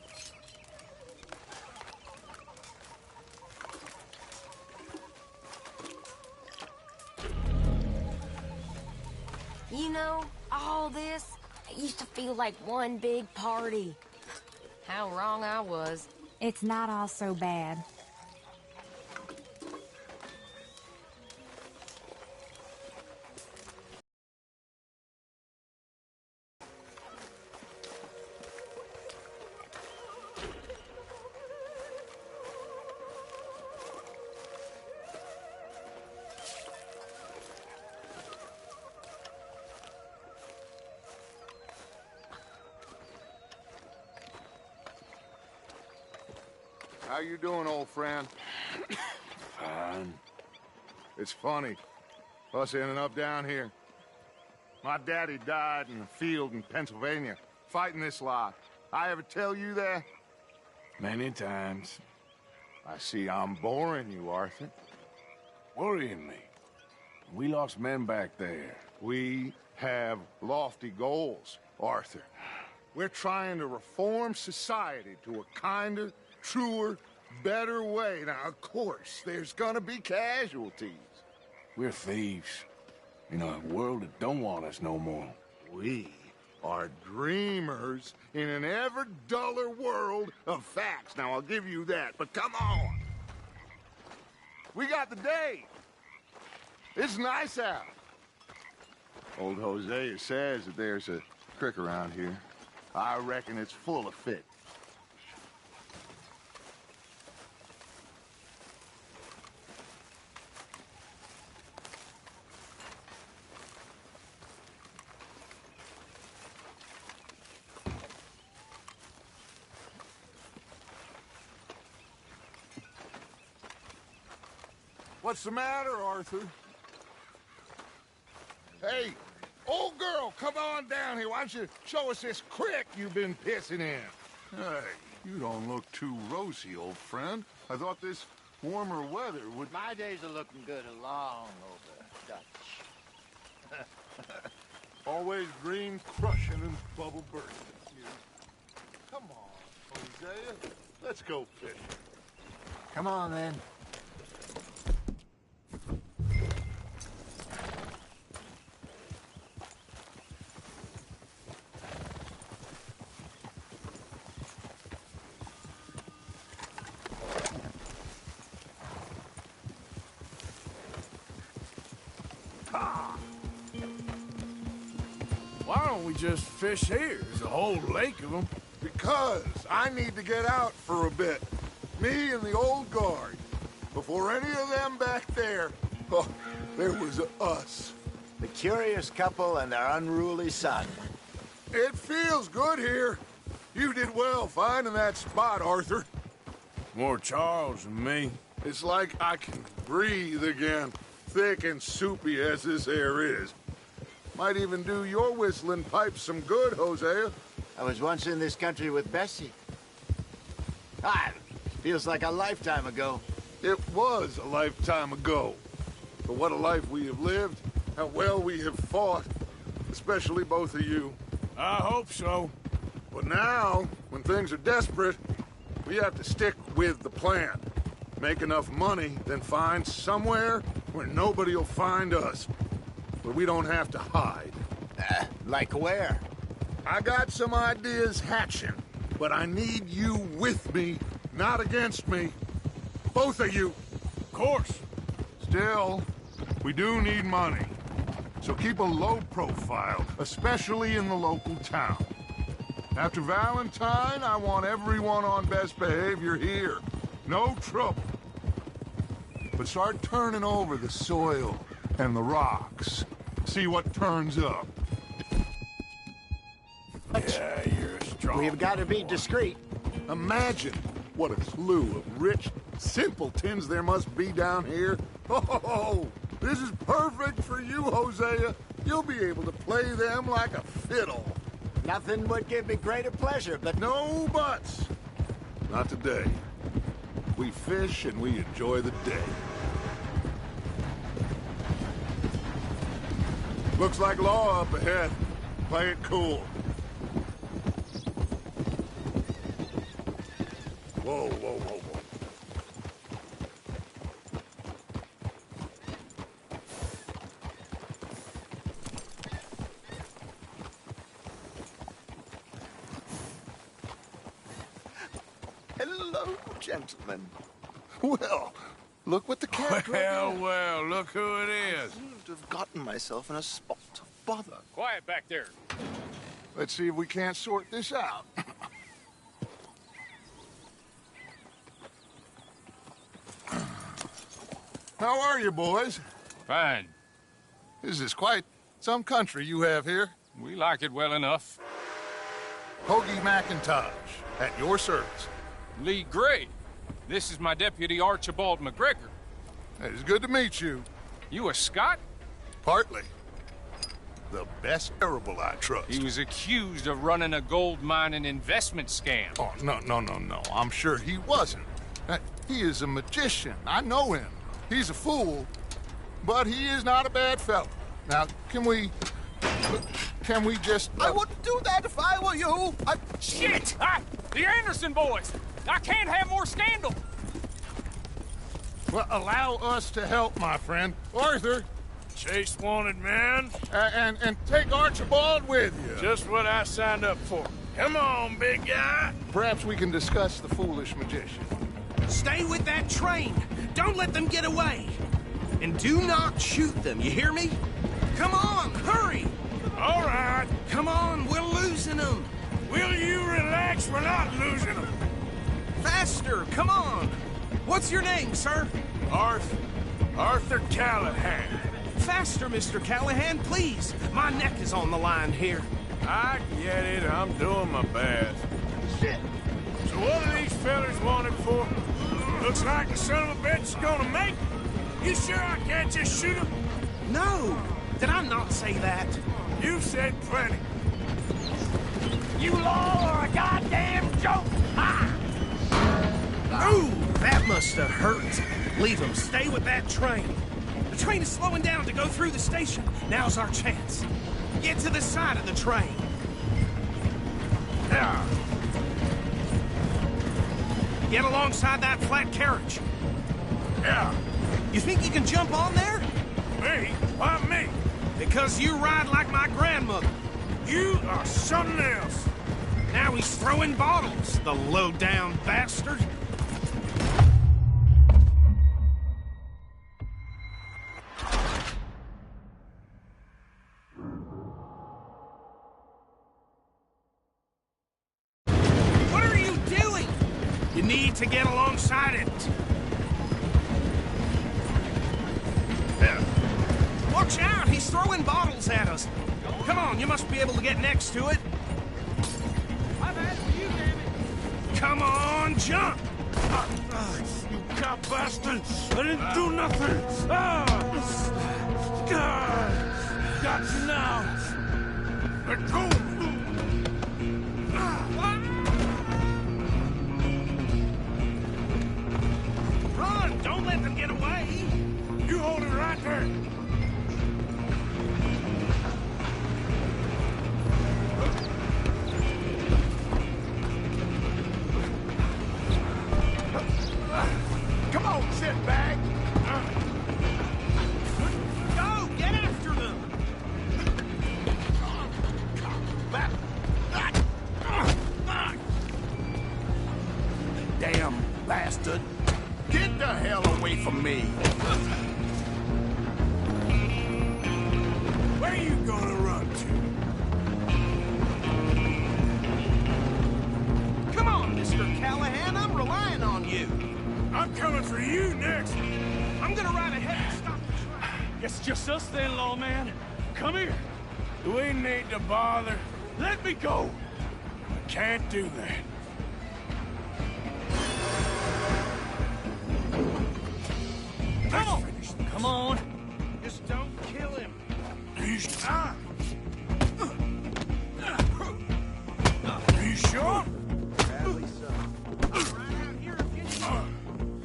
You know, all this, it used to feel like one big party. How wrong I was. It's not all so bad. How you doing, old friend? Fine. It's funny, us ending up down here. My daddy died in the field in Pennsylvania, fighting this lot. I ever tell you that? Many times. I see I'm boring you, Arthur. Worrying me. We lost men back there. We have lofty goals, Arthur. We're trying to reform society to a kinder, truer, better way. Now, of course, there's gonna be casualties. We're thieves. In a world that don't want us no more. We are dreamers in an ever duller world of facts. Now, I'll give you that, but come on. We got the day. It's nice out. Old Hosea says that there's a creek around here. I reckon it's full of fish. What's the matter, Arthur? Hey, old girl, come on down here. Why don't you show us this creek you've been pissing in? Hey, you don't look too rosy, old friend. I thought this warmer weather would... My days are looking good along over Dutch. Always green crushing and bubble bursting. Come on, Hosea. Let's go fishing. Come on, then. Why don't we just fish here? There's a whole lake of them. Because I need to get out for a bit. Me and the old guard. Before any of them back there, oh, there was us. The curious couple and their unruly son. It feels good here. You did well finding that spot, Arthur. More Charles than me. It's like I can breathe again, thick and soupy as this air is. Might even do your whistling pipes some good, Hosea. I was once in this country with Bessie. Feels like a lifetime ago. It was a lifetime ago. But what a life we have lived. How well we have fought. Especially both of you. I hope so. But now, when things are desperate, we have to stick with the plan. Make enough money, then find somewhere where nobody will find us. Where we don't have to hide. Like where? I got some ideas hatching, but I need you with me, not against me. Both of you. Of course. Still, we do need money. So keep a low profile, especially in the local town. After Valentine, I want everyone on best behavior here. No trouble. But start turning over the soil and the rocks. See what turns up. Yeah, you're a strong We've got to be boy. discreet. Imagine what a slew of rich simpletons there must be down here. Oh, this is perfect for you, Hosea. You'll be able to play them like a fiddle. Nothing would give me greater pleasure, but... No buts. Not today. We fish and we enjoy the day. Looks like law up ahead. Play it cool. Whoa, whoa, whoa, whoa. Hello, gentlemen. Well, look what the cat Well, look who it is. I seem to have gotten myself in a spot of bother. Quiet back there. Let's see if we can't sort this out. How are you, boys? Fine. This is quite some country you have here. We like it well enough. Hoagie McIntosh, at your service. Lee Gray. This is my deputy, Archibald McGregor. It's good to meet you. You a Scot? Partly. The best terrible, I trust. He was accused of running a gold mining investment scam. Oh, no. I'm sure he wasn't. He is a magician. I know him. He's a fool, but he is not a bad fellow. Now, can we just... I wouldn't do that if I were you. Shit! The Anderson boys! I can't have more scandal! Well, allow us to help, my friend. Arthur. Chase wanted man. And take Archibald with you. Just what I signed up for. Come on, big guy. Perhaps we can discuss the foolish magician. Stay with that train. Don't let them get away. And do not shoot them, you hear me? Come on, hurry. All right. Come on, we're losing them. Will you relax? We're not losing them. Faster, come on. What's your name, sir? Arthur Callahan. Faster, Mr. Callahan, please. My neck is on the line here. I get it. I'm doing my best. Shit. So what are these fellas wanted for? Looks like the son of a bitch is gonna make it. You sure I can't just shoot him? No. Did I not say that? You said plenty. You all are a goddamn joke! Ah! Ooh, that must have hurt. Leave them. Stay with that train. The train is slowing down to go through the station. Now's our chance. Get to the side of the train. There. Get alongside that flat carriage. Yeah. You think you can jump on there? Me? Why me? Because you ride like my grandmother. You are something else. Now he's throwing bottles, the low-down bastard. What are you doing? You need to get alongside it. There. Watch out, he's throwing bottles at us. Come on, you must be able to get next to it. I've asked you, damn it. Come on, jump! You cop bastard! I didn't do nothing! Got you now! Let go! Run! Don't let them get away! You hold it right there! Come on, shitbag! Go! Get after them! Damn bastard. Get the hell away from me. Where are you gonna run to? Come on, Mr. Callahan, I'm relying on you. I'm coming for you next. I'm gonna ride ahead and stop the train. It's just us then, lawman. Come here. Do we need to bother? Let me go. I can't do that. Come on. Come on. Just don't kill him. Are you sure? Sadly so.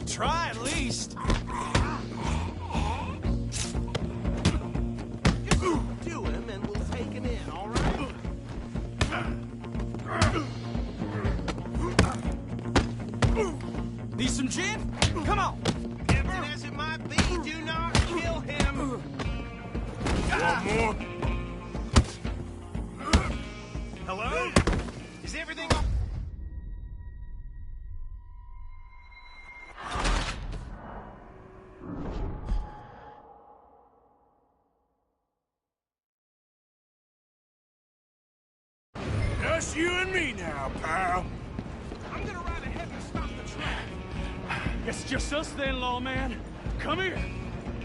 Try at least. Just do him and we'll take him in, all right? more. Hello? Is everything... Just you and me now, pal. I'm gonna ride ahead and stop the track. It's just us then, lawman. Come here.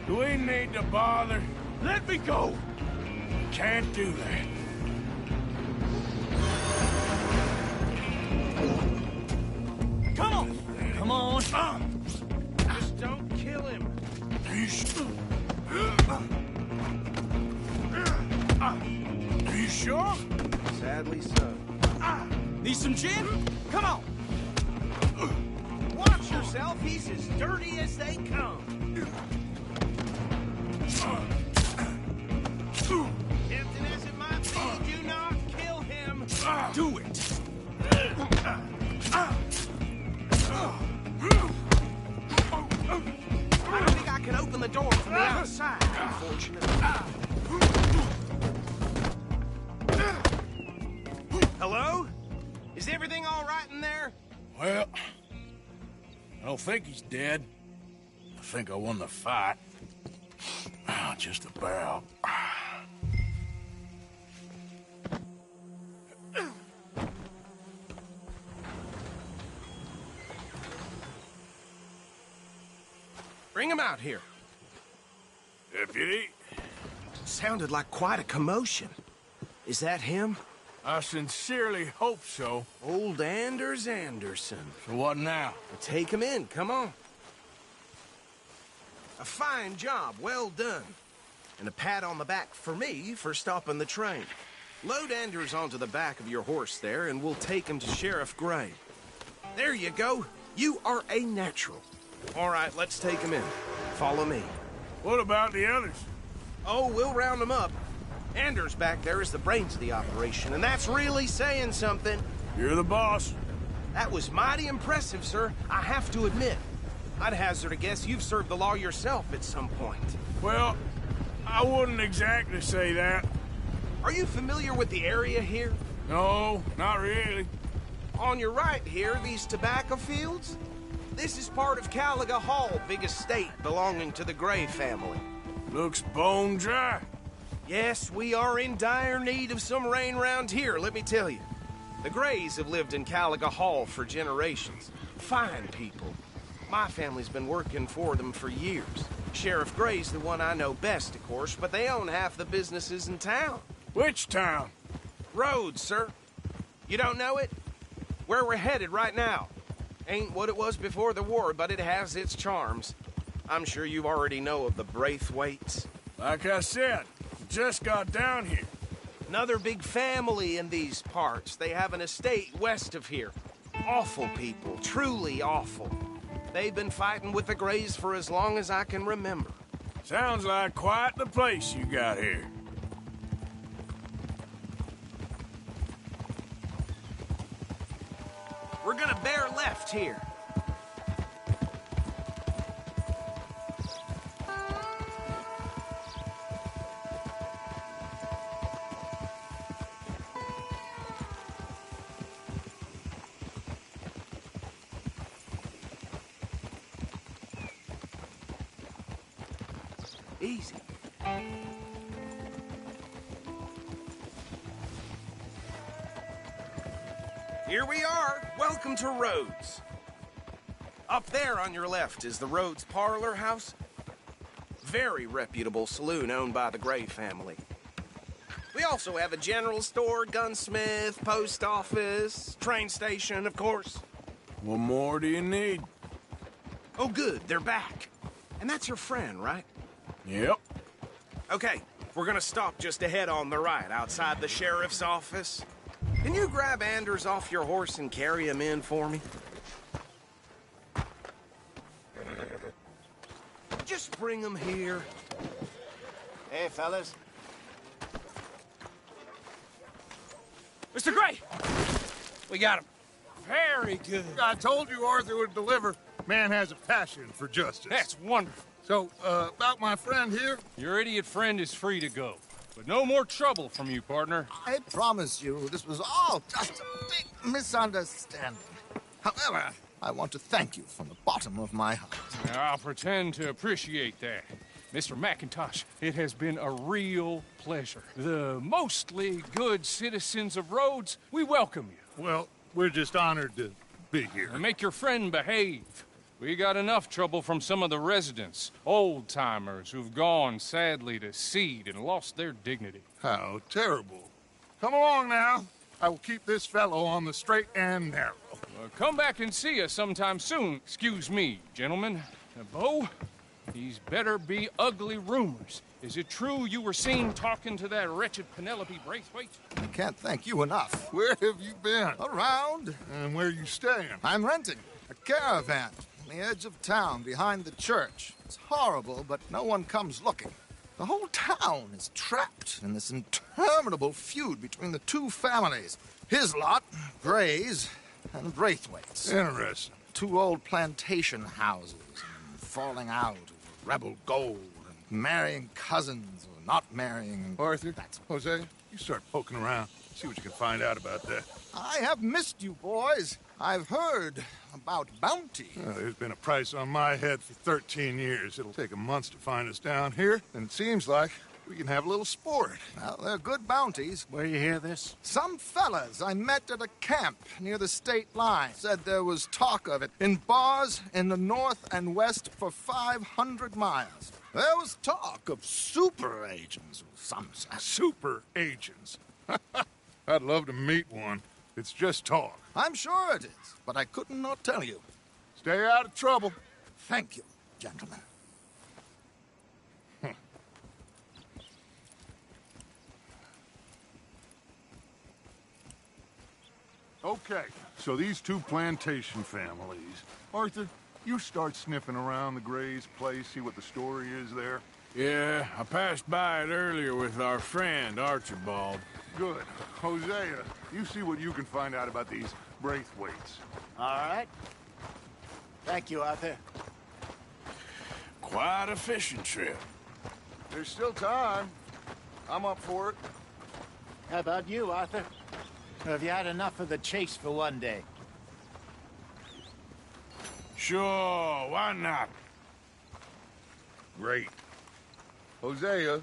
Do we need to bother? Let me go. Can't do that. Come on. Come on. Just don't kill him. Are you sure? Sadly so. Need some gin? Come on. Watch yourself. He's as dirty as they come. Tempting as it might be, do not kill him. Do it. I don't think I can open the door from the outside, unfortunately. Hello? Is everything all right in there? Well, I don't think he's dead. I think I won the fight. Just about. Bring him out here. Deputy? Sounded like quite a commotion. Is that him? I sincerely hope so. Old Anders Anderson. So what now? Take him in, come on. A fine job, well done. And a pat on the back for me for stopping the train. Load Anders onto the back of your horse there, and we'll take him to Sheriff Gray. There you go. You are a natural. All right, let's take him in. Follow me. What about the others? Oh, we'll round them up. Anders back there is the brains of the operation, and that's really saying something. You're the boss. That was mighty impressive, sir. I have to admit. I'd hazard a guess you've served the law yourself at some point. Well, I wouldn't exactly say that. Are you familiar with the area here? No, not really. On your right here, these tobacco fields? This is part of Caliga Hall, big estate belonging to the Gray family. Looks bone dry. Yes, we are in dire need of some rain round here, let me tell you. The Grays have lived in Caliga Hall for generations. Fine people. My family's been working for them for years. Sheriff Gray's the one I know best, of course, but they own half the businesses in town. Which town? Rhodes, sir. You don't know it? Where we're headed right now. Ain't what it was before the war, but it has its charms. I'm sure you already know of the Braithwaites. Like I said, just got down here. Another big family in these parts. They have an estate west of here. Awful people, truly awful. They've been fighting with the Grays for as long as I can remember. Sounds like quite the place you got here. We're gonna bear left here. Easy. Here we are. Welcome to Rhodes. Up there on your left is the Rhodes Parlor House. Very reputable saloon owned by the Gray family. We also have a general store, gunsmith, post office, train station, of course. What more do you need? Oh, good. They're back. And that's your friend, right? Yep. Okay, we're gonna stop just ahead on the right, outside the sheriff's office. Can you grab Anders off your horse and carry him in for me? Just bring him here. Hey, fellas. Mr. Gray! We got him. Very good. I told you Arthur would deliver. Man has a passion for justice. That's wonderful. So, about my friend here? Your idiot friend is free to go. But no more trouble from you, partner. I promise you, this was all just a big misunderstanding. However, I want to thank you from the bottom of my heart. I'll pretend to appreciate that. Mr. McIntosh, it has been a real pleasure. The mostly good citizens of Rhodes, we welcome you. Well, we're just honored to be here. And make your friend behave. We got enough trouble from some of the residents, old-timers who've gone, sadly, to seed and lost their dignity. How terrible. Come along now. I will keep this fellow on the straight and narrow. Come back and see us sometime soon. Excuse me, gentlemen. Bo, these better be ugly rumors. Is it true you were seen talking to that wretched Penelope Braithwaite? I can't thank you enough. Where have you been? Around. And where are you staying? I'm renting a caravan on the edge of town behind the church. It's horrible, but no one comes looking. The whole town is trapped in this interminable feud between the two families. His lot, Gray's, and Braithwaite's. Interesting. Two old plantation houses, and falling out over rebel gold, and marrying cousins or not marrying. Arthur, Jose, you start poking around. See what you can find out about that. I have missed you, boys. I've heard about bounty. There's been a price on my head for 13 years. It'll take 'em months to find us down here, and it seems like we can have a little sport. Well, they're good bounties. Where you hear this? Some fellas I met at a camp near the state line said there was talk of it in bars in the north and west for 500 miles. There was talk of super agents, some said. Super agents? I'd love to meet one. It's just talk. I'm sure it is, but I couldn't not tell you. Stay out of trouble. Thank you, gentlemen. Okay, so these two plantation families. Arthur, you start sniffing around the Gray's place, see what the story is there. Yeah, I passed by it earlier with our friend, Archibald. Good. Hosea, you see what you can find out about these Braithwaites. All right. Thank you, Arthur. Quite a fishing trip. There's still time. I'm up for it. How about you, Arthur? Or have you had enough of the chase for one day? Sure, why not? Great. Hosea,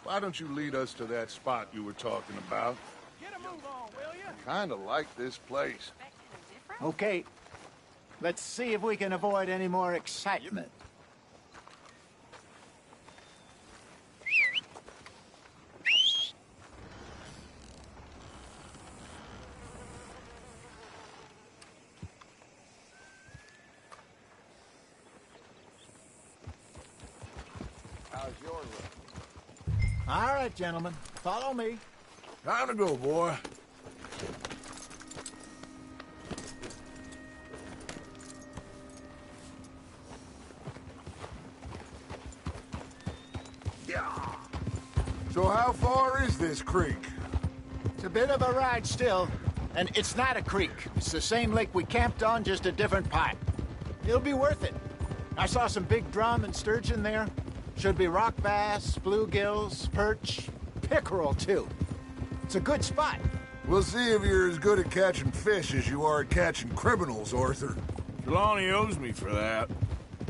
why don't you lead us to that spot you were talking about? Get a move on, will you? Kinda like this place. Okay. Let's see if we can avoid any more excitement. How's your look? All right, gentlemen. Follow me. Time to go, boy. So how far is this creek? It's a bit of a ride still, and it's not a creek. It's the same lake we camped on, just a different pipe. It'll be worth it. I saw some big drum and sturgeon there. Should be rock bass, bluegills, perch, pickerel, too. It's a good spot. We'll see if you're as good at catching fish as you are at catching criminals, Arthur. Trelawney owes me for that.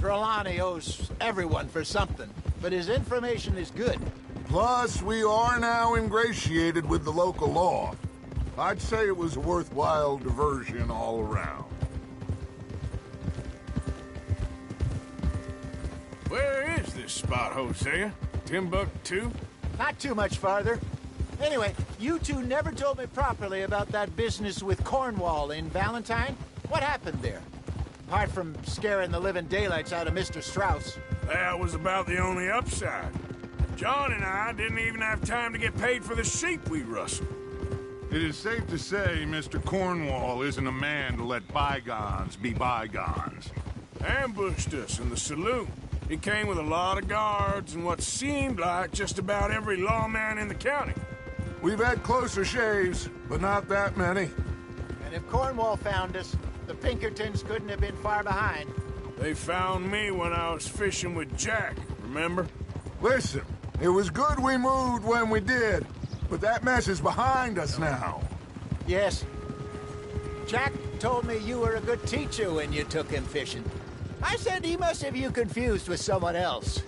Trelawney owes everyone for something, but his information is good. Plus, we are now ingratiated with the local law. I'd say it was a worthwhile diversion all around. Where is this spot, Hosea? Timbuktu? Not too much farther. Anyway, you two never told me properly about that business with Cornwall in Valentine. What happened there? Apart from scaring the living daylights out of Mr. Strauss. That was about the only upside. John and I didn't even have time to get paid for the sheep we rustled. It is safe to say Mr. Cornwall isn't a man to let bygones be bygones. Ambushed us in the saloon. He came with a lot of guards and what seemed like just about every lawman in the county. We've had closer shaves, but not that many. And if Cornwall found us, the Pinkertons couldn't have been far behind. They found me when I was fishing with Jack, remember? Listen, It was good we moved when we did, but that mess is behind us now. Yes. Jack told me you were a good teacher when you took him fishing. I said he must have you confused with someone else.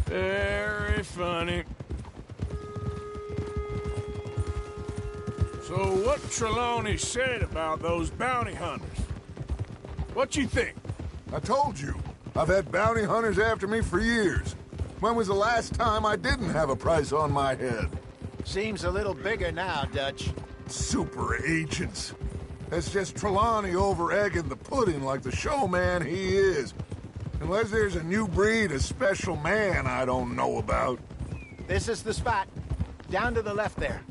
Very funny. So what Trelawney said about those bounty hunters? What you think? I told you. I've had bounty hunters after me for years. When was the last time I didn't have a price on my head? Seems a little bigger now, Dutch. Super agents. That's just Trelawney over-egging the pudding like the showman he is. Unless there's a new breed of special man I don't know about. This is the spot. Down to the left there.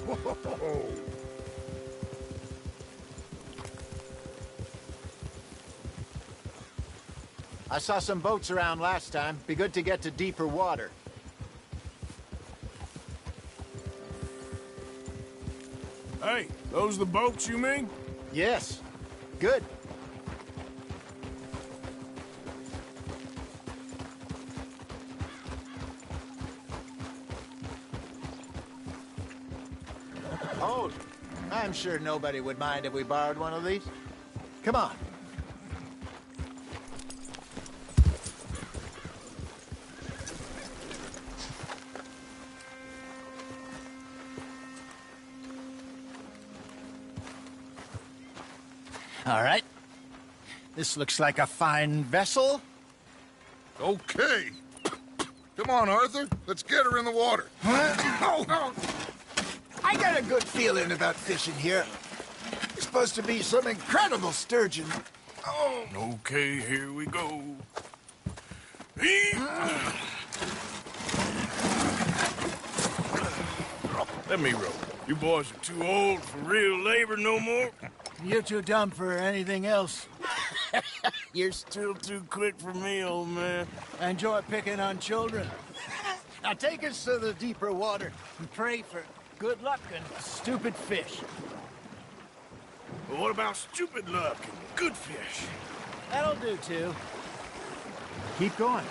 Whoa. I saw some boats around last time. Be good to get to deeper water. Hey, those the boats you mean? Yes. Good. Oh, I'm sure nobody would mind if we borrowed one of these. Come on. All right. This looks like a fine vessel. Okay. Come on, Arthur. Let's get her in the water. Oh. I got a good feeling about fishing here. It's supposed to be some incredible sturgeon. Oh. Okay, here we go. Let me row. You boys are too old for real labor no more. You're too dumb for anything else. You're still too quick for me, old man. Enjoy picking on children. Now take us to the deeper water and pray for good luck and stupid fish. But what about stupid luck and good fish? That'll do, too. Keep going.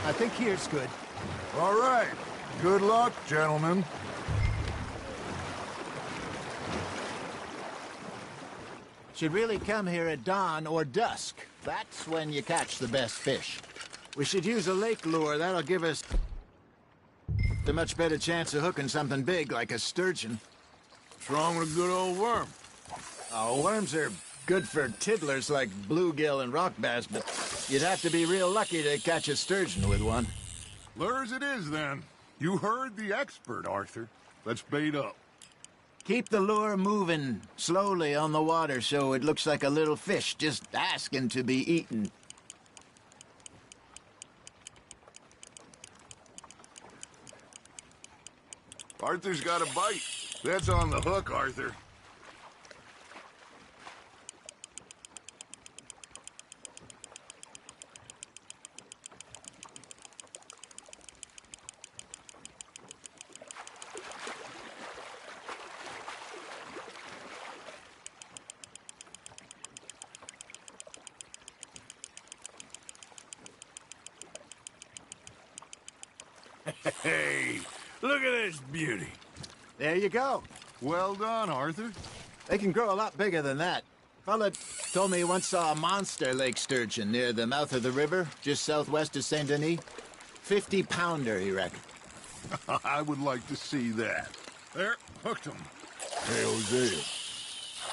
I think here's good. All right. Good luck, gentlemen. Should really come here at dawn or dusk. That's when you catch the best fish. We should use a lake lure. That'll give us a much better chance of hooking something big like a sturgeon. What's wrong with a good old worm? Oh, worms are good for tiddlers like bluegill and rock bass, but you'd have to be real lucky to catch a sturgeon with one. Lures it is, then. You heard the expert, Arthur. Let's bait up. Keep the lure moving slowly on the water so it looks like a little fish just asking to be eaten. Arthur's got a bite. That's on the hook, Arthur. Hey, look at this beauty. There you go. Well done, Arthur. They can grow a lot bigger than that. Fella told me he once saw a monster lake sturgeon near the mouth of the river, just southwest of Saint Denis. 50-pounder, he reckoned. I would like to see that. There, hooked him. Hey, Hosea,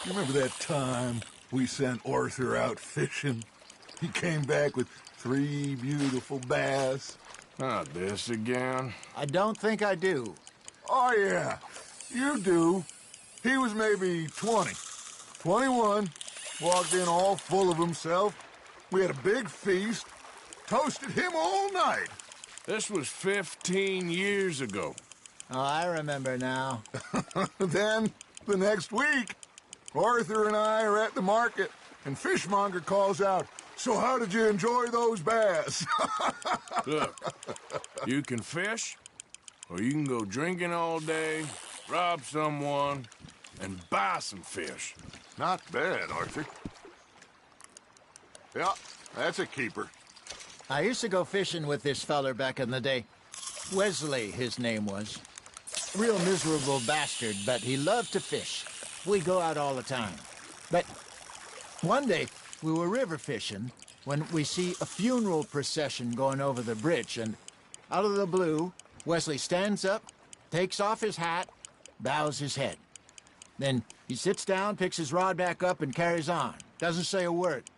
you remember that time we sent Arthur out fishing? He came back with 3 beautiful bass. Not this again. I don't think I do. Oh, yeah, you do. He was maybe 20, 21, walked in all full of himself. We had a big feast, toasted him all night. This was 15 years ago. Oh, I remember now. Then, the next week, Arthur and I are at the market, and Fishmonger calls out, "So how did you enjoy those bass?" Look, you can fish, or you can go drinking all day, rob someone, and buy some fish. Not bad, Arthur. Yeah, that's a keeper. I used to go fishing with this feller back in the day. Wesley, his name was. Real miserable bastard, but he loved to fish. We go out all the time. But one day, we were river fishing when we see a funeral procession going over the bridge, and out of the blue, Wesley stands up, takes off his hat, bows his head. Then he sits down, picks his rod back up, and carries on. Doesn't say a word.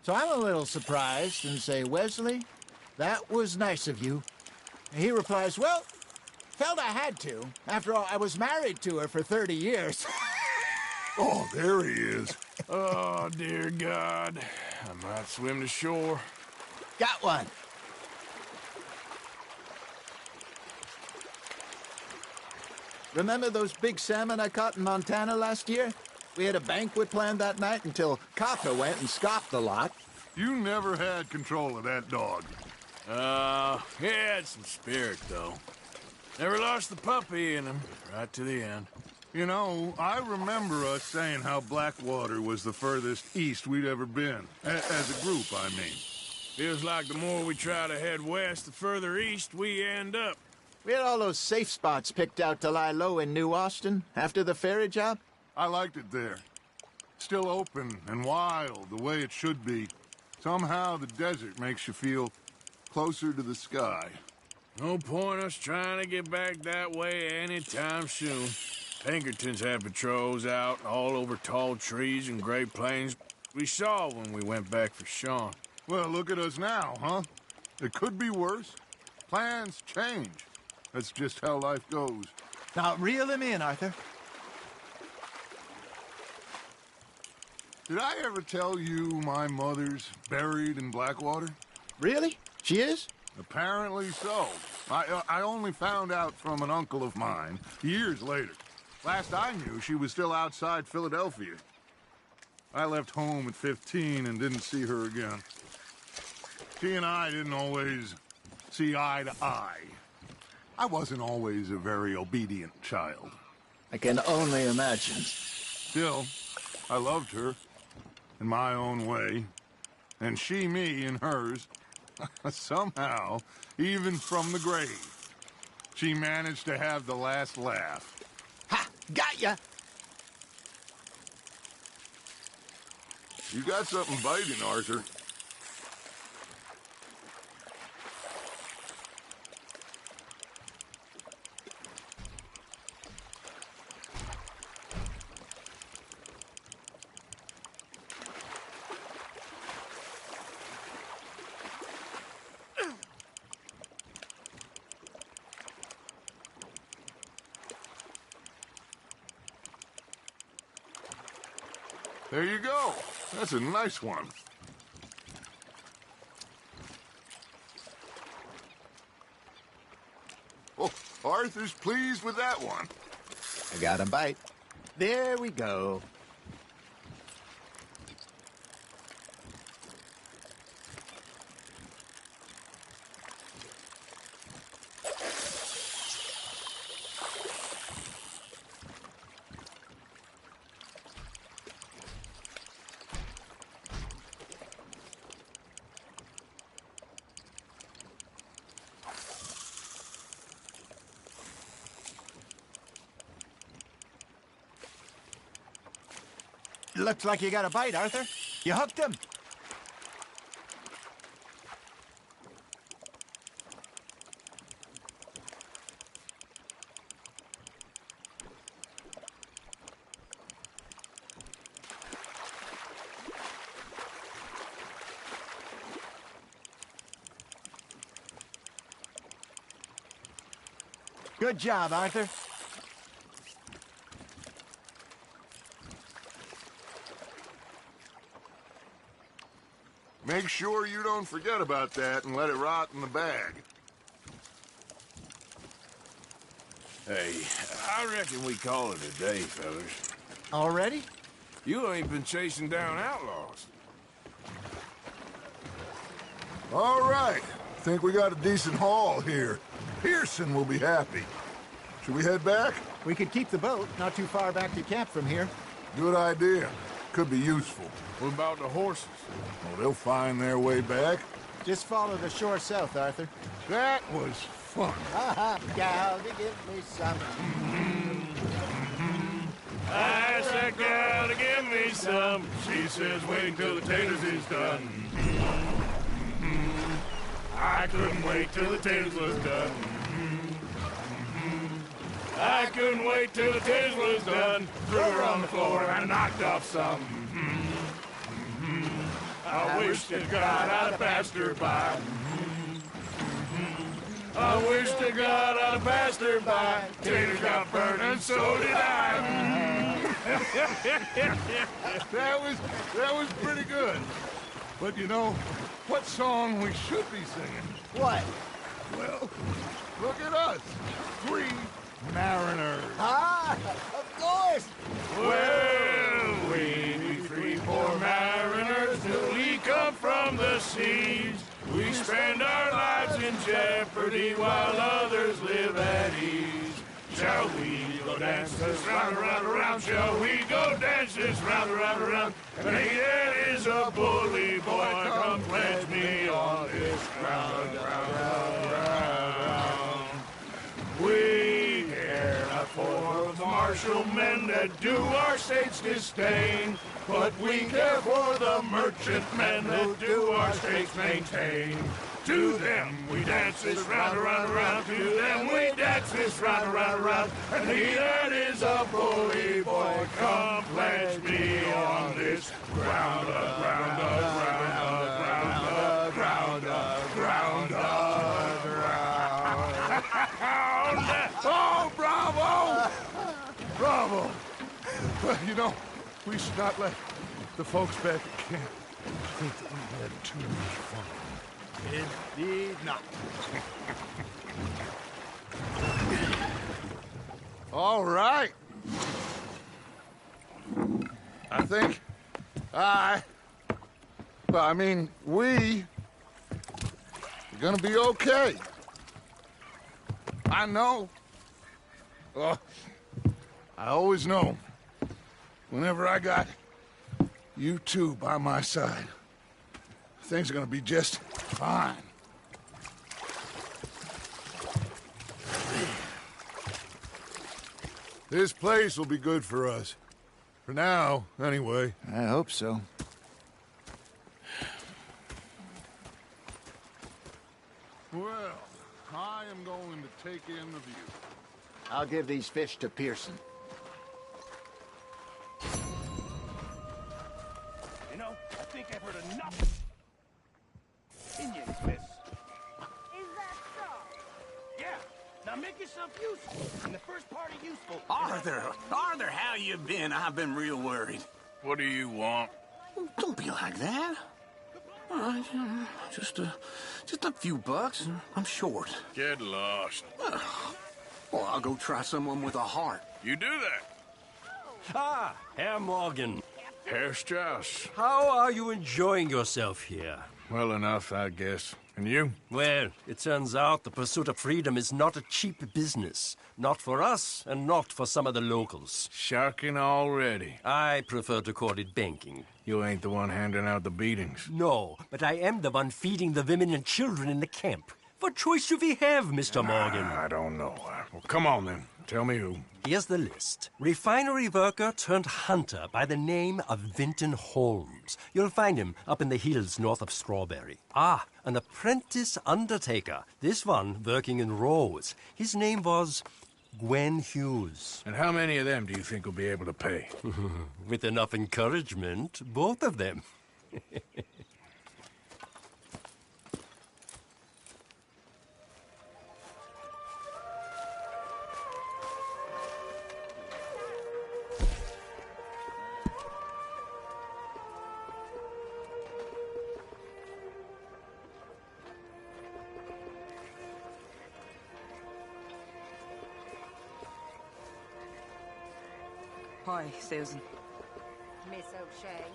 So I'm a little surprised and say, "Wesley, that was nice of you." And he replies, "Well, felt I had to. After all, I was married to her for 30 years. Oh, there he is. Oh, dear God. I might swim to shore. Got one. Remember those big salmon I caught in Montana last year? We had a banquet planned that night until Kafka went and scoffed a lot. You never had control of that dog. He had some spirit, though. Never lost the puppy in him, right to the end. You know, I remember us saying how Blackwater was the furthest east we'd ever been. As a group, I mean. Feels like the more we try to head west, the further east we end up. We had all those safe spots picked out to lie low in New Austin after the ferry job. I liked it there. Still open and wild, the way it should be. Somehow the desert makes you feel closer to the sky. No point us trying to get back that way anytime soon. Pinkertons had patrols out all over tall trees and Great Plains. We saw when we went back for Sean. Well, look at us now, huh? It could be worse. Plans change. That's just how life goes. Now, reel him in, Arthur. Did I ever tell you my mother's buried in Blackwater? Really? She is? Apparently so. I only found out from an uncle of mine years later. Last I knew, she was still outside Philadelphia. I left home at 15 and didn't see her again. She and I didn't always see eye to eye. I wasn't always a very obedient child. I can only imagine. Still, I loved her in my own way, and she me in hers. Somehow, even from the grave, she managed to have the last laugh. Ha! Got ya! You got something biting, Arthur. There you go. That's a nice one. Oh, Arthur's pleased with that one. I got a bite. There we go. Looks like you got a bite, Arthur. You hooked him. Good job, Arthur. Make sure you don't forget about that and let it rot in the bag. Hey, I reckon we call it a day, fellas. Already? You ain't been chasing down outlaws. All right. Think we got a decent haul here. Pearson will be happy. Should we head back? We could keep the boat not too far back to camp from here. Good idea. Could be useful. What about the horses? Well, they'll find their way back. Just follow the shore south, Arthur. That was fun. Gal, to give me some. I asked that gal to give me some. She says wait till the taters is done. I couldn't wait till the taters was done. I couldn't wait till the taters was done. Threw her on the floor and I knocked off some. I wish to God I'd passed her by. I wish to God I'd passed her by. Taters got burned and so did I. That was pretty good. But you know, what song we should be singing? What? Well, look at us. 3 mariners. Ah, of course. Well, we be 3 poor mariners till we come from the seas. We spend our lives in jeopardy while others live at ease. Shall we go dance this round, around, around? Shall we go dance this round, around, around? And he that is a bully boy, come pledge me on this ground, ground. We care not for the martial men that do our state's disdain, but we care for the merchant men that do our state's maintain. To them we dance this round, around, around. To them we dance this round, around, around. And he that is a bully boy, come pledge me on this ground, ground, ground, ground, ground, ground, ground. Oh, bravo! Bravo! Well, you know, we should not let the folks back at camp think that we had too much fun. Indeed not. All right. I think we are gonna be okay. I know. Oh, I always know. Whenever I got you two by my side, things are gonna be just fine. This place will be good for us. For now, anyway. I hope so. Well, I am going to take in the view. I'll give these fish to Pearson. You know, I think I've heard enough. Indians, miss. Is that so? Yeah. Now make yourself useful. And the first part of useful. Arthur, how you been? I've been real worried. What do you want? Don't be like that. All right, just a few bucks. I'm short. Get lost. Well, I'll go try someone with a heart. You do that. Ah, Herr Morgan. Herr Strauss. How are you enjoying yourself here? Well enough, I guess. And you? Well, it turns out the pursuit of freedom is not a cheap business. Not for us, and not for some of the locals. Sharking already. I prefer to call it banking. You ain't the one handing out the beatings. No, but I am the one feeding the women and children in the camp. What choice do we have, Mr. Morgan? I don't know. Well, come on then. Tell me who. Here's the list. Refinery worker turned hunter by the name of Vinton Holmes. You'll find him up in the hills north of Strawberry. Ah, an apprentice undertaker. This one working in Rose. His name was Gwen Hughes. And how many of them do you think will be able to pay? With enough encouragement, both of them. Hi, Susan. Miss O'Shea.